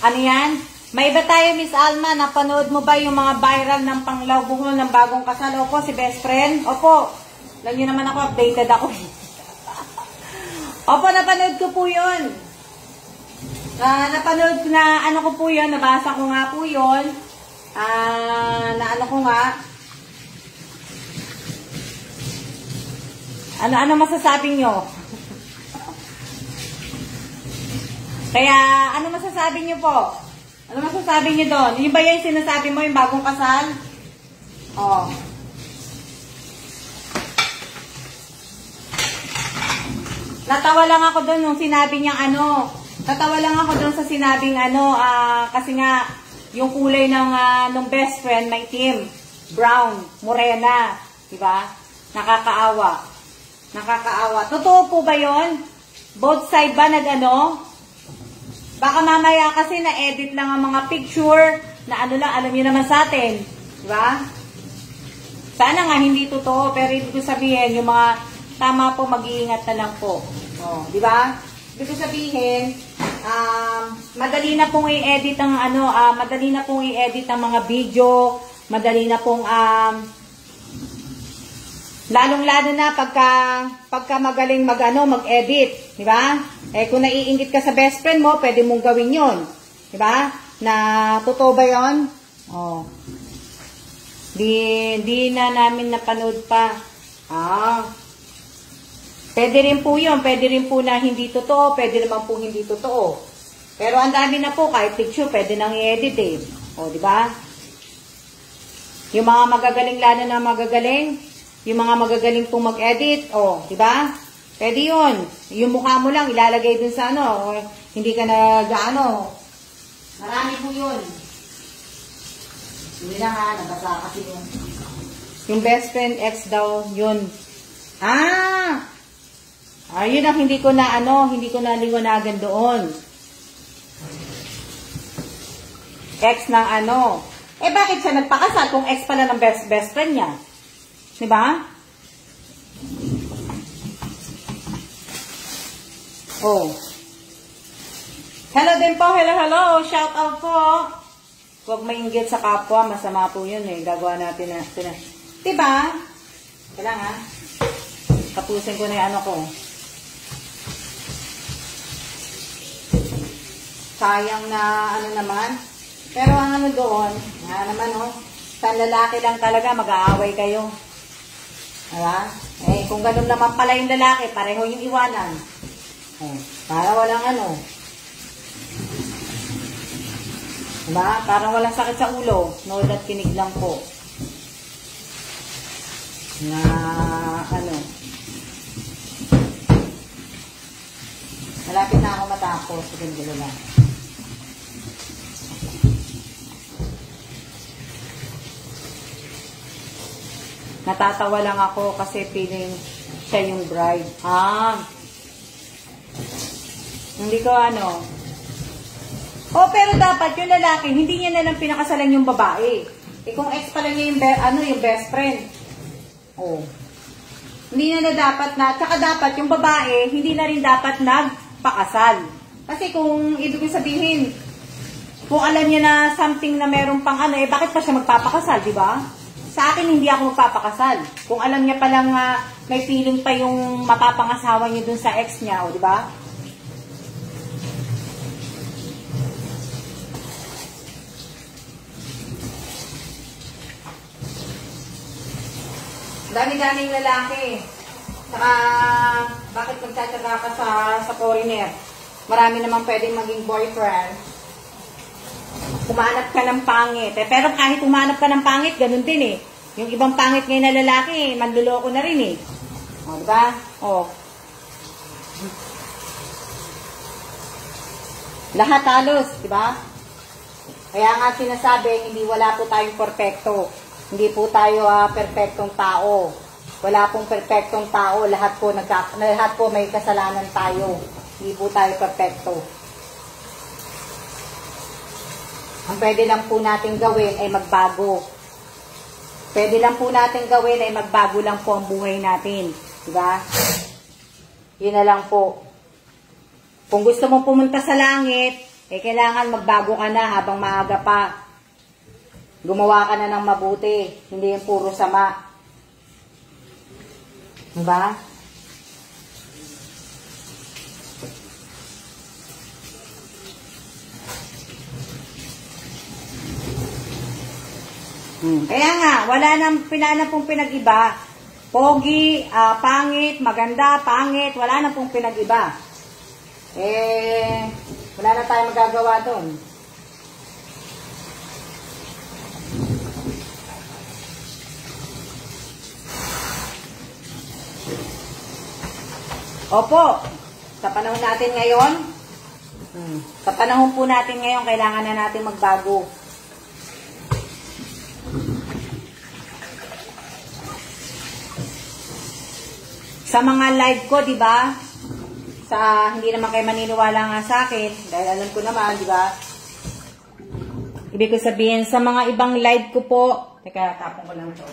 ano yan? May iba tayo, Miss Alma. Napanood mo ba yung mga viral ng panglaw-buhol ng bagong kasal? Opo, si best friend. Opo. Alam niyo naman ako, updated ako. Opo, napanood ko po yun. Napanood ko na, ano ko po yun, nabasa ko nga po yun. Na ano ko nga. Ano masasabi nyo? Kaya, ano masasabi nyo po? Ano masasabi nyo doon? Yung ba yung sinasabi mo, yung bagong kasal? Oh. Natawa lang ako doon nung sinabi niyang ano. Natawa lang ako doon sa sinabing ano, kasi nga, yung kulay ng best friend, may itim, brown, morena. Diba? Nakakaawa. Nakakaawa. Totoo po ba yon? Both side ba nag-ano? Baka mamaya kasi na-edit lang ang mga picture na ano lang, alam niyo naman sa atin. Diba? Sana nga hindi totoo, pero ibig ko sabihin, yung mga tama po, mag-iingat na lang po. Oh, diba? Ibig ko sabihin, madali na pong i-edit ang ano, madali na pong i-edit ang mga video, madali na pong lalong-lalo na pagka magaling mag-edit, di ba? Eh kung naiinggit ka sa best friend mo, pwede mong gawin 'yon. Di ba? Na totoo ba 'yon? Oh. Di na namin napanood pa. Pwede rin po 'yon, pwede rin po na hindi totoo, pwede naman po hindi totoo. Pero ang dami na po, kahit picture, pwede nang i-edit eh. O, di ba? Yung mga magagaling, lalo na magagaling, yung mga magagaling pong mag-edit, di ba? Pwede yun. Yung mukha mo lang, ilalagay dun sa ano, hindi ka nag-ano. Marami po yun. Hindi na nga, nabasa kasi yun. Yung best friend ex daw, yun. Yun ang hindi ko na liwanagan doon. Ex ng ano. Eh bakit siya nagpakasal kung ex pala ng best friend niya? Diba? Oh. Hello din po. Hello. Shout out po. Huwag mainggit sa kapwa. Masama po yun eh. Gagawa natin na. Diba? Kailangan tapusin ko na yung ano ko. Sayang na ano naman. Pero ang ano doon, naman sa lalaki lang talaga, mag-aaway kayo. Diba? Eh, kung ganun naman pala yung lalaki, pareho yung iwanan. Para walang ano. Diba? Parang walang sakit sa ulo. Nood at kinig lang po. Na, ano. Malapit na ako matapos. Sige, lang. Natatawa lang ako kasi feeling siya yung bride. Hindi ko ano. Pero dapat yung lalaki, hindi niya na lang pinakasalan yung babae. Kung ex pala niya yung best friend. Hindi na dapat na, tsaka dapat yung babae, hindi na rin dapat nagpakasal. Kasi kung ibig sabihin, kung alam niya na something na meron pang ano, bakit pa siya magpapakasal, di ba? Sa akin, hindi ako magpapakasal. Kung alam niya palang may feeling pa yung mapapangasawa niya dun sa ex niya, di ba? Dami-daming lalaki. Saka, bakit magtsatsaga ka sa foreigner? Marami naman pwedeng maging boyfriend. Kumanap ka ng pangit. Pero kahit kumanap ka ng pangit, ganun din eh. Yung ibang pangit ngayon na lalaki, manluloko na rin eh. Diba? Lahat halos, diba? Kaya nga sinasabi, hindi wala po tayong perfecto. Hindi po tayo perfectong tao. Wala pong perfectong tao. Lahat po may kasalanan tayo. Hindi po tayo perfecto. Ang pwede lang po natin gawin ay magbago. Pwede lang po natin gawin ay magbago lang po ang buhay natin. Diba? Yun na lang po. Kung gusto mong pumunta sa langit, Eh, kailangan magbago ka na habang maaga pa. Gumawa ka na ng mabuti. Hindi yung puro sama. Diba? Kaya nga, wala na pong pinag-iba. Pogi, pangit, maganda, pangit, wala na pong pinag-iba. Eh, wala na tayong magagawa doon. Opo, sa panahon natin ngayon, sa panahon po natin ngayon, kailangan na natin magbago. Sa mga live ko, di ba? Hindi naman kayo maniniwala nga sa akin, dahil alam ko naman, di ba? Ibig ko sabihin, sa mga ibang live ko po, teka, tapong ko lang ito.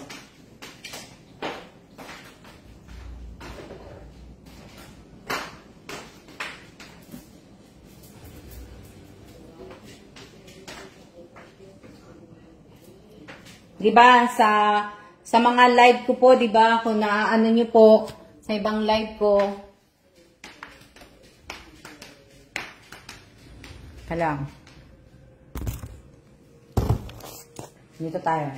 Di ba, sa mga live ko po, di ba, kung naaano nyo po, sa ibang live ko, alam, dito tayo.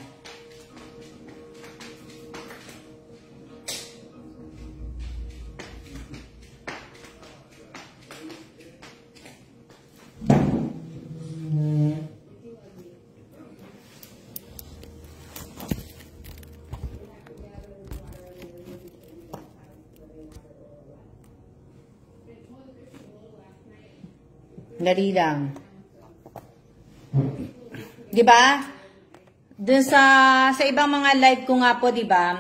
Dali lang. 'Di ba? Dun sa ibang mga live ko nga po, 'di ba?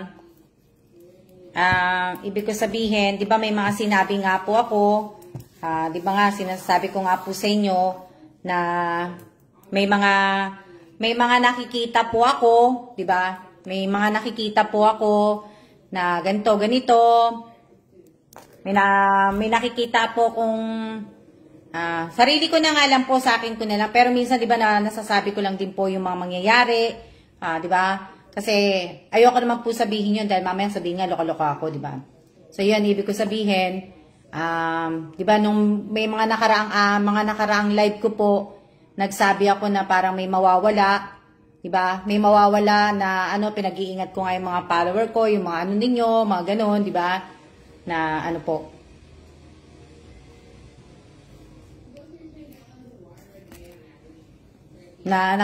Ibig ko sabihin, 'di ba may mga sinabi nga po ako, 'di ba nga sinasabi ko nga po sa inyo na may mga nakikita po ako, 'di ba? May mga nakikita po ako na ganito. May nakikita po kung sarili ko na nga lang po, sa akin ko na lang. Pero minsan, di ba, nasasabi ko lang din po yung mga mangyayari. Di ba? Kasi, ayoko naman po sabihin yun dahil mamaya sabihin nga, loka-loka ako, di ba? So, yun, ibig ko sabihin, di ba, nung may mga nakaraang live ko po, nagsabi ako na parang may mawawala, di ba? May mawawala na, pinag-iingat ko nga yung mga follower ko, yung mga ninyo, mga ganon, di ba? Na, po, na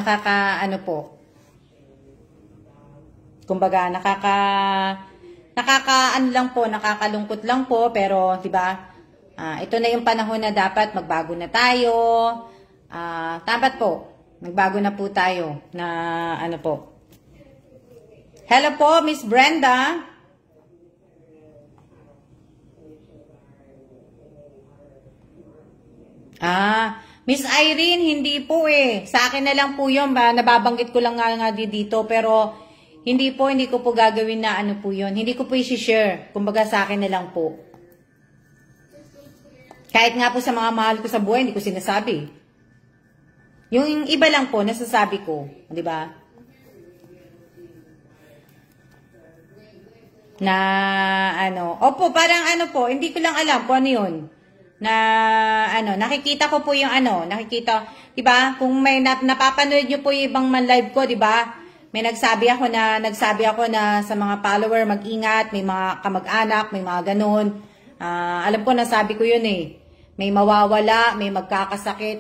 kumbaga nakakalungkot lang po, pero 'di ba? Ito na yung panahon na dapat magbago na tayo. Dapat po, magbago na po tayo na po. Hello po, Miss Brenda. Miss Irene, hindi po eh. Sa akin na lang po yun. Nababanggit ko lang nga dito. Pero, hindi ko po gagawin na po yun. Hindi ko po i-share. Kumbaga sa akin na lang po. Kahit nga po sa mga mahal ko sa buhay, hindi ko sinasabi. Yung iba lang po, nasasabi ko. Di ba? Na, opo, parang po, hindi ko lang alam kung ano yun. Na nakikita ko po yung nakikita, 'di ba? Kung may napapanood niyo po yung ibang man live ko, 'di ba? May nagsabi ako na sa mga follower mag-ingat, may mga kamag-anak, may mga ganun. Alam ko, nasabi ko 'yun eh. May mawawala, may magkakasakit,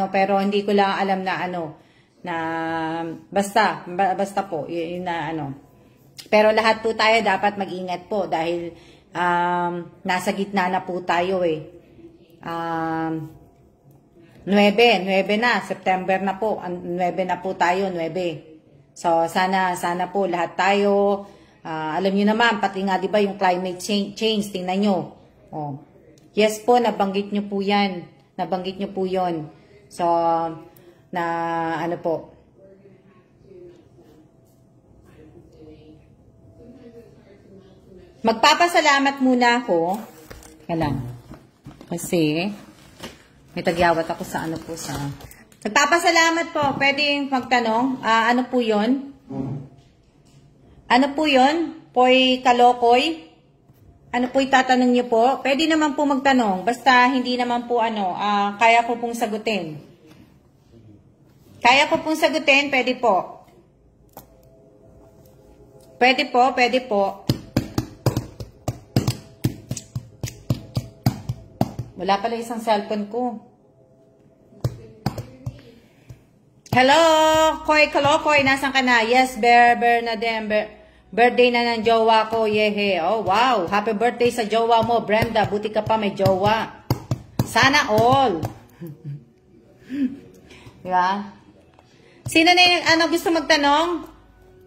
pero hindi ko lang alam na na basta po, yun na Pero lahat po tayo dapat mag-ingat po dahil nasa gitna na po tayo eh. 9 na, September na po, 9 na po tayo, 9. So, sana po lahat tayo, alam nyo naman, pati nga, di ba, yung climate change, tingnan nyo. Yes po, nabanggit nyo po yan, So, po. Magpapasalamat muna ako, kasi, May tagyawat ako sa ano po sa... Nagpapasalamat po. Pwedeng magtanong. Ano po yun? Ano po yun? Poy kalokoy? Ano po itatanong niyo po? Pwede naman po magtanong. Basta hindi naman po ano, kaya ko pong sagutin. Kaya ko pong sagutin, pwede po. Pwede po, pwede po. Wala pala isang cellphone ko. Hello, Koy Kalokoy, nasan ka na? Yes, birthday na ng jowa ko, yehe. Oh, wow, happy birthday sa jowa mo, Brenda. Buti ka pa may jowa. Sana all. Diba? Sino na yung, gusto magtanong?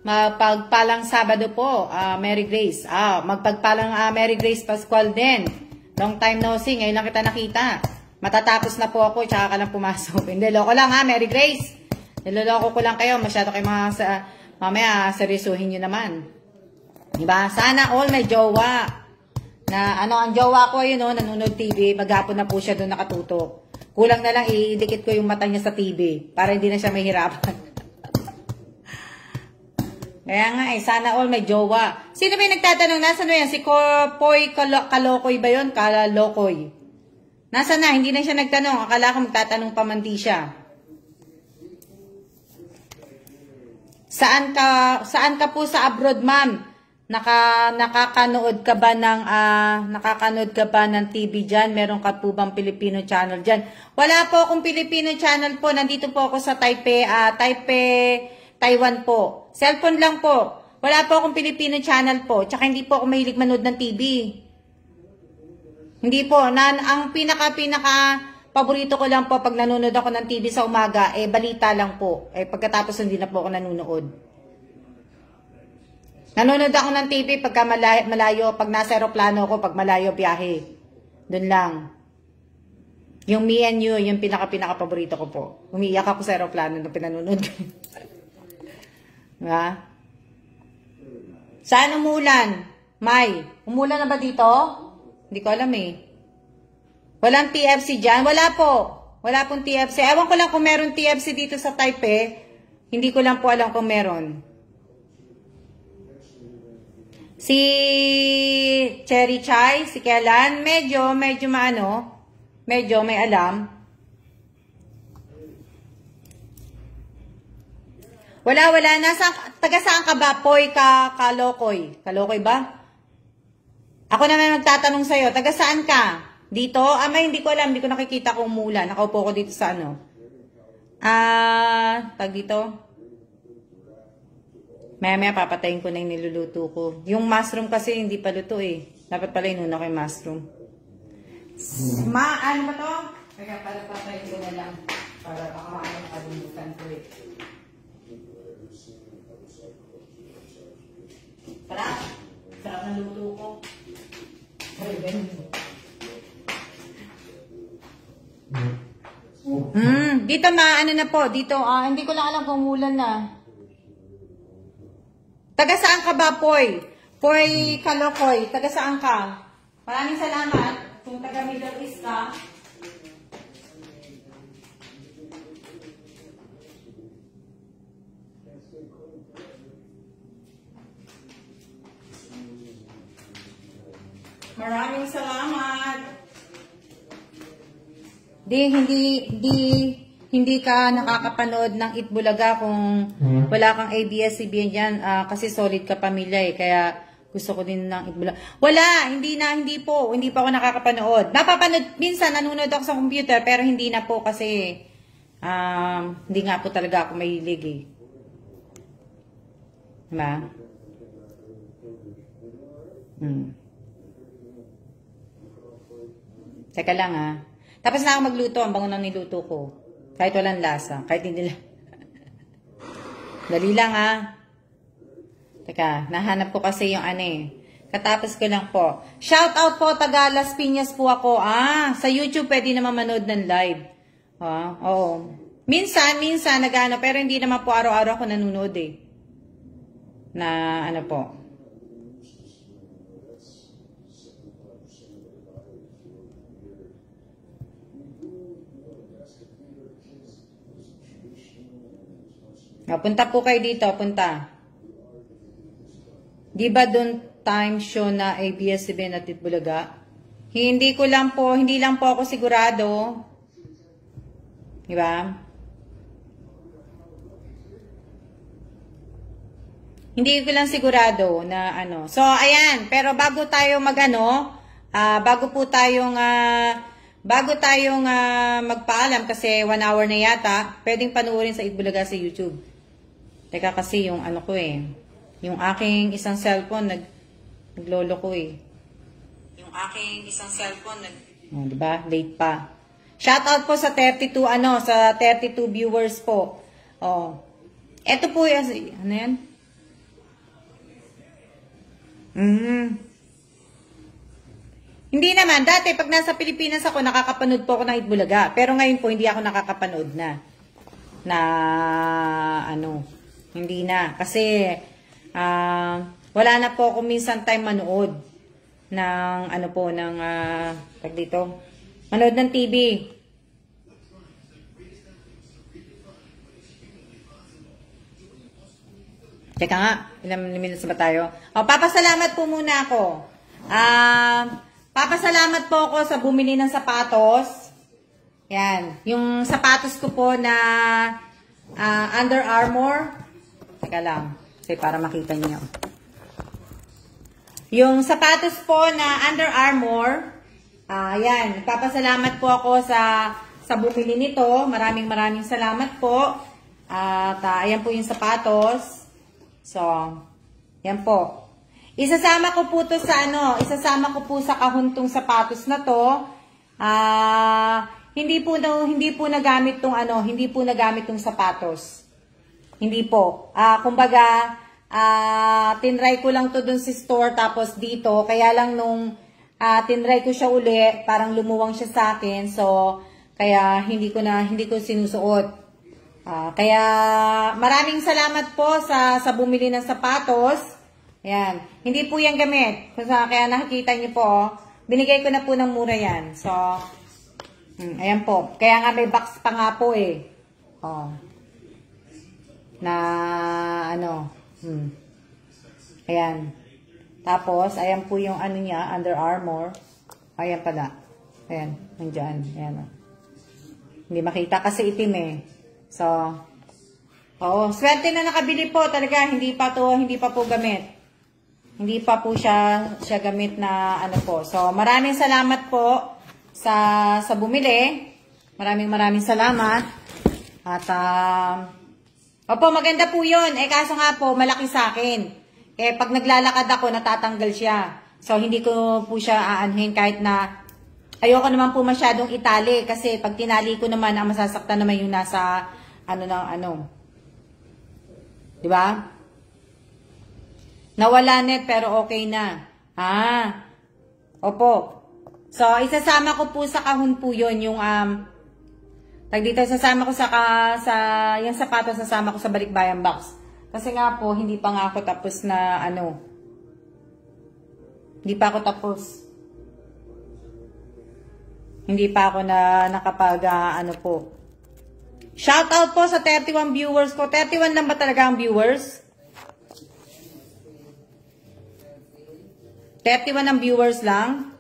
Magpagpalang Sabado po, Mary Grace. Magpagpalang Mary Grace Pascual din. Long time no see, ngayon lang kita nakita. Matatapos na po ako, tsaka ka lang pumasok. Hindi, loko lang Mary Grace. Niloloko ko lang kayo, masyado kayo mamaya seryosuhin nyo naman. Diba? Sana all may jowa. Na ang jowa ko yun nanonood TV, maghapon na po siya doon nakatutok. Kulang na lang idikit ko yung mata niya sa TV para hindi na siya mahirapan. Kaya nga sana all may jowa. Sino ba yung nagtatanong? Nasaan yan? Si Poy Kalokoy ba yun? Kalokoy. Nasaan na? Hindi na siya nagtanong. Akala ko magtatanong pa man di siya. Saan ka po sa abroad, ma'am? Nakakanood ka ba ng TV diyan? Meron ka po bang Filipino channel diyan? Wala po akong Filipino channel po. Nandito po ako sa Taipei, Taiwan po. Cellphone lang po. Wala po akong Filipino channel po. Tsaka hindi po ako mahilig manood ng TV. Hindi po. Ang pinaka paborito ko lang po pag nanonood ako ng TV sa umaga, balita lang po. Pagkatapos hindi na po ako nanonood. Nanonood ako ng TV pagka malayo, pag nasa aeroplano ako, pag malayo biyahe. Doon lang. Yung Me and You, yung pinaka paborito ko po. Umiiyak ako sa aeroplano na pinanonood ko. Diba? Saan umulan? May, umulan na ba dito? Hindi ko alam Walang TFC dyan? Wala po. Wala pong TFC. Ewan ko lang kung meron TFC dito sa Taipei. Hindi ko lang po alam kung meron. Si Cherry Chai, si Kellan, medyo medyo may alam. Wala. Taga saan ka ba? Poy Kalokoy. Kalokoy ba? Ako naman magtatanong sa'yo. Taga saan ka? Dito? May hindi ko alam. Hindi ko nakikita kung umulan. Nakaupo ko dito sa tag dito. Maya papatayin ko na yung niluluto ko. Yung mushroom kasi hindi pa luto Dapat pala inuna ko yung mushroom. Ano ba to? Kaya pala papatayin ko na lang. Para baka maayang kalimutan ko Sarap ng luto ko. Dito na po. Dito, hindi ko lang alam kung umulan na. Taga saan ka ba, Poy? Poy Kalokoy, taga saan ka? Maraming salamat. Kung taga Middle East ka. Maraming salamat. Hindi ka nakakapanood ng Itbulaga kung wala kang ABS-CBN dyan, kasi solid ka pamilya kaya gusto ko din ng Itbulaga. Wala, hindi pa ako nakakapanood. Napapanood, minsan nanonood ako sa computer pero hindi na po kasi hindi nga po talaga ako mahilig Diba? Teka lang Tapos na ako magluto, ang bango ng niluto ko. Kahit walang lasa, kahit hindi lang. Dali lang Teka, nahanap ko kasi yung Katapos ko lang po. Shout out po, taga Las Piñas po ako. Sa YouTube pwede naman manood ng live. Oo. Minsan, pero hindi naman po araw-araw ako nanonood Na po. Punta po kayo dito, punta. Di ba doon time show na ABS-CBN at Itbulaga? Hindi lang po ako sigurado. Di ba? Hindi ko lang sigurado na ano. So, ayan. Pero bago tayo magpaalam kasi 1 hour na yata, pwedeng panuorin sa Itbulaga sa YouTube. Teka kasi yung ano ko yung aking isang cellphone naglolo ko Yung aking isang cellphone diba? Late pa. Shoutout po sa 32 viewers po. Oh. Ito po ano yan? Hindi naman. Dati, pag nasa Pilipinas ako, nakakapanood po ako ng Itbulaga. Pero ngayon po, hindi ako nakakapanood na. Hindi na. Kasi, wala na po ako minsan time manood ng, manood ng TV. Teka nga, ilang minutes ba tayo? Papasalamat po muna ako. Papasalamat po ako sa bumili ng sapatos. Yan. Yung sapatos ko po na Under Armour. Teka lang. Kasi para makita niyo. Yung sapatos po na Under Armour. Yan. Papasalamat po ako sa bumili nito. Maraming salamat po. At ayan po yung sapatos. So, yan po. Isasama ko po sa kahuntong sapatos na to. Hindi po nagamit tong sapatos. Hindi po. Kumbaga, tinry ko lang to dun sa store tapos dito. Kaya lang nung tinry ko siya uli, parang lumuwang siya sa akin. So, kaya hindi ko sinusuot. Kaya maraming salamat po sa bumili ng sapatos. Ayan. Hindi po yan gamit. Kaya nakikita niyo po, binigay ko na po ng mura yan. So, ayan po. Kaya nga may box pa nga po Ayan. Tapos, ayan po yung niya, Under Armour. Ayan pala. Ayan. Nandyan. Ayan. Hindi makita kasi itim So, swerte na nakabili po talaga. Hindi pa po gamit. Hindi pa po siya gamit na po. So, maraming salamat po sa bumili. Maraming salamat. At, maganda po yun. Kaso nga po, malaki sa akin. Pag naglalakad ako, natatanggal siya. So, hindi ko po siya aanhin kahit na ayoko naman po masyadong itali. Kasi pag tinali ko naman, ang masasaktan naman yung nasa Diba? Nawala net pero okay na. Opo. So, isasama ko po sa kahon po yun yung sasama ko yung sapatos sasama ko sa balikbayan box. Kasi nga po, hindi pa nga ako tapos na Hindi pa ako tapos. Hindi pa ako na nakapag po. Shout out po sa 31 viewers ko. 31 lang ba talaga ang viewers? 31 ang viewers lang?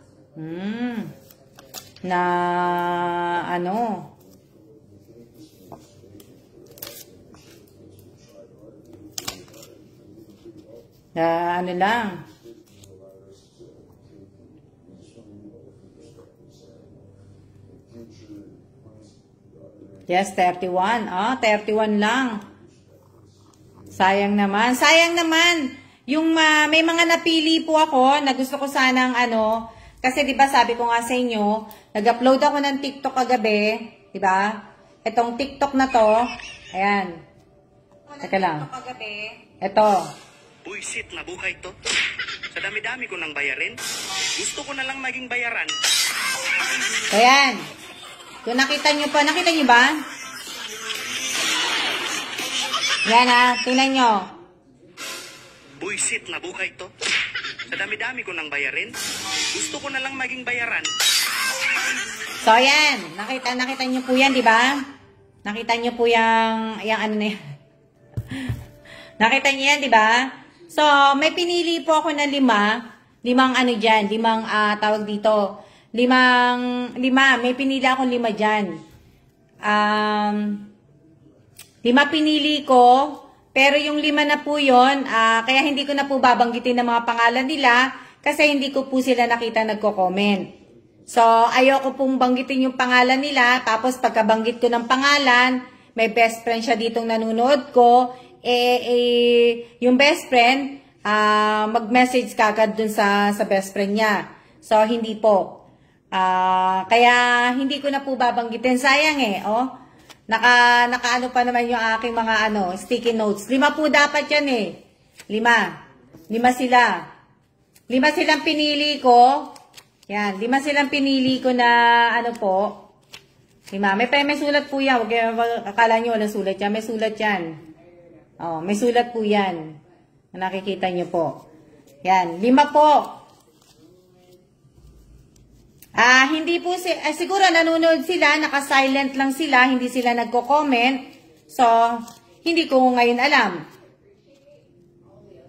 Lang. Yes, 31. 31 lang. Sayang naman. Yung may mga napili po ako na gusto ko sanang kasi 'di ba sabi ko nga sa inyo, nag-upload ako ng TikTok kagabi, 'di ba? Itong TikTok na 'to, ayan. Teka lang. Ito. Buisit na buhay to. Sa dami-dami ko nang bayarin, gusto ko na lang maging bayaran. Ayan. Kung nakita nyo ba? Yan tingnan nyo. Buisit na buhay to. Sa dami-dami ko nang bayarin, gusto ko na lang maging bayaran. So, ayan. Nakita nyo po yan, di ba? Nakita nyo po yung na yan. Nakita niyo yan, di ba? So, may pinili po ako na limang ano dyan, tawag dito, may pinili akong 5 dyan. 5 pinili ko, pero yung 5 na po yun, kaya hindi ko na po babanggitin ng mga pangalan nila, kasi hindi ko po sila nakita nagko-comment. So, ayoko pong banggitin yung pangalan nila, tapos pagkabanggit ko ng pangalan, may best friend siya ditong nanonood ko, yung best friend, mag-message kagad dun sa best friend niya. So, hindi po. Kaya, hindi ko na po babanggitin. Sayang oh. Nakaano pa naman yung aking mga sticky notes. 5 po dapat yan 5. 5 sila. 5 silang pinili ko. Yan, 5 silang pinili ko na po. 5. May sulat po yan. Huwag akala nyo walang sulat yan. May sulat yan. May sulat po yan. Nakikita nyo po. Yan, 5 po. Hindi po, siguro nanonood sila, naka-silent lang sila, hindi sila nagko-comment. So, hindi ko ngayon alam.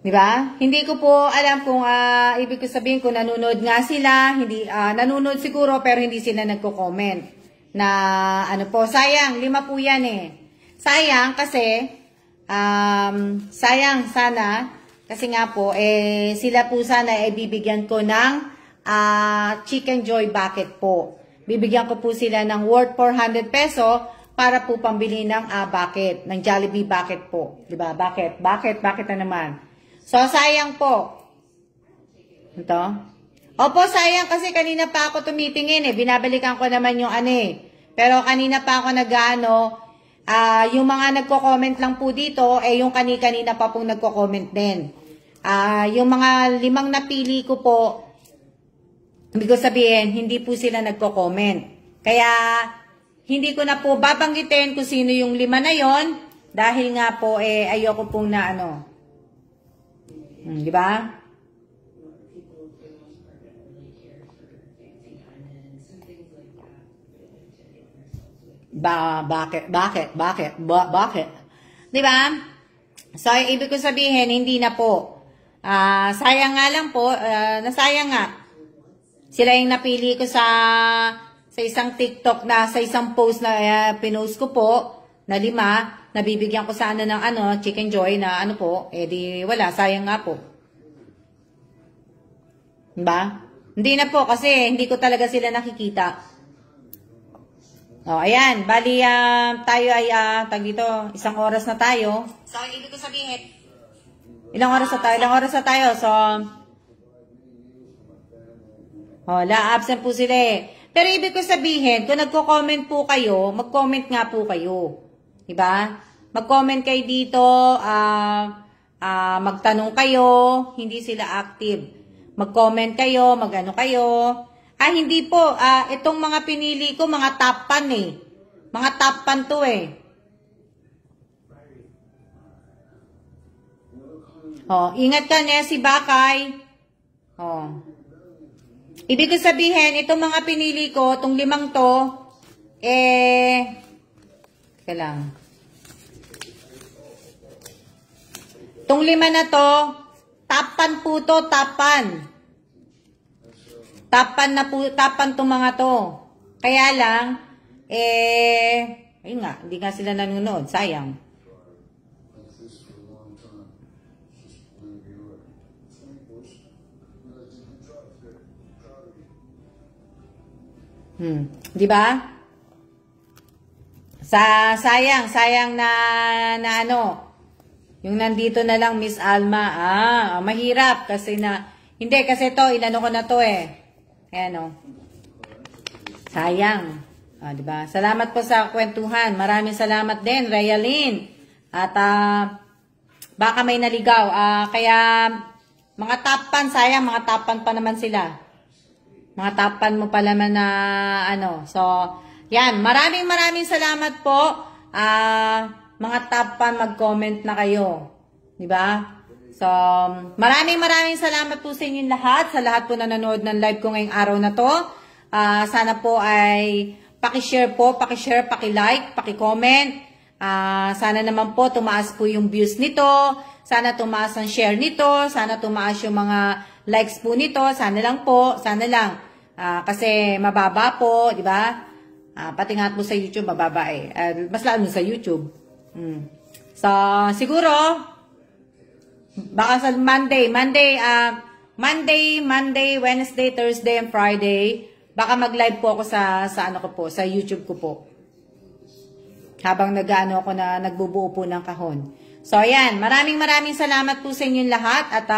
Diba? Hindi ko po alam kung ibig ko sabihin kung nanonood nga sila, hindi, nanonood siguro pero hindi sila nagko-comment. Na sayang, 5 po yan Sayang kasi, sayang sana, kasi nga po, sila po sana bibigyan ko ng Chicken Joy bucket po. Bibigyan ko po sila ng worth 400 peso para po pambili ng bucket, ng Jollibee bucket po. Diba? Bucket na naman. So, sayang po. Ito. Opo, sayang kasi kanina pa ako tumitingin Binabalikan ko naman yung Pero kanina pa ako yung mga nagko-comment lang po dito, yung kanina pa pong nagko-comment din. Yung mga 5 napili ko po, ibig ko sabihin, hindi po sila nagko-comment. Kaya, hindi ko na po babanggitin kung sino yung 5 na yon dahil nga po, ayoko pong na di ba? Bakit? Di ba? So, ibig ko sabihin, hindi na po. Sayang nga lang po, nasayang nga. Sila yung napili ko sa isang TikTok sa isang post na pinost ko po, na 5, nabibigyan ko sana ng Chicken Joy na po, di wala, sayang nga po. Diba? Hindi na po kasi hindi ko talaga sila nakikita. Ayan, bali tayo ay, dito, 1 oras na tayo. So, ibig ko sabihin, ilang oras na tayo? So, absent po sila Pero ibig ko sabihin, kung nagko-comment po kayo, mag-comment nga po kayo. Diba? Mag-comment kayo dito, magtanong kayo, hindi sila active. Mag-comment kayo, kayo. Hindi po, itong mga pinili ko, mga tapan Mga tapan to Ingat ka si Bakay. Ibig ko sabihin, itong mga pinili ko, itong 5 to, teka lang. Itong 5 na to, tapan po to, tapan. Tapan itong mga to. Kaya lang, ayun nga, hindi nga sila nanonood, sayang. Di ba? Sayang na yung nandito na lang Miss Alma. Mahirap kasi hindi kasi to ko na to Ayan sayang. Di ba? Salamat po sa kwentuhan. Maraming salamat din, Rayalyn. At baka may naligaw. Kaya mga tapan, sayang mga tapan pa naman sila. Mga tapan mo pala naman na So, yan. Maraming salamat po. Mga tapan, mag-comment na kayo. Diba? So, maraming salamat po sa inyong lahat. Sa lahat po na nanood ng live ko ngayong araw na to. Sana po ay paki-share, paki-like, paki-comment. Sana naman po tumaas po yung views nito. Sana tumaas ang share nito. Sana tumaas yung mga likes po nito. Sana lang po. Sana lang. Kasi mababa po, di ba? Pati nga po sa YouTube, mababa eh. Mas lalo sa YouTube. So, siguro, baka sa Monday, Wednesday, Thursday, and Friday, baka mag-live po ako sa ano ko po, sa YouTube ko po. Habang nag-ano ako na nagbubuo po ng kahon. So, ayan. Maraming salamat po sa inyong lahat at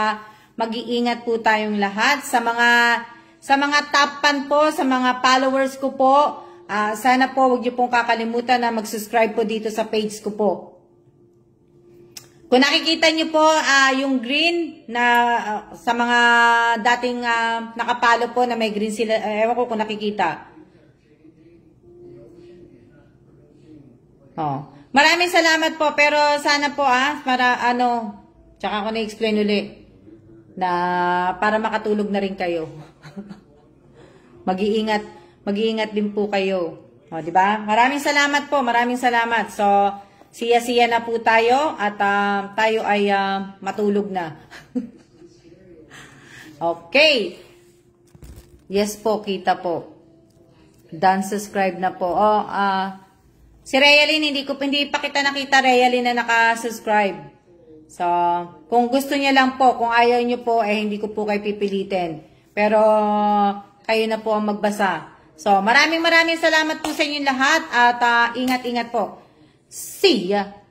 mag-iingat po tayong lahat sa mga top fan po, sa mga followers ko po. Sana po huwag niyo pong kakalimutan na mag-subscribe po dito sa page ko po. Kung nakikita niyo po yung green na sa mga dating nakapalo po na may green sila, ewan ko kung nakikita. Oh. Maraming salamat po, pero sana po tsaka ako na-explain ulit na para makatulog na rin kayo. Mag-iingat din po kayo. O, di ba? Maraming salamat po, maraming salamat. So, siya na po tayo at tayo ay matulog na. Okay. Yes po, kita po. Done, subscribe na po. Si Realin, hindi pa kita nakita, Realin, na naka-subscribe. So, kung gusto niya lang po, kung ayaw niyo po, hindi ko po kayo pipilitin. Pero, kayo na po ang magbasa. So, maraming salamat po sa inyong lahat at ingat-ingat po. See ya!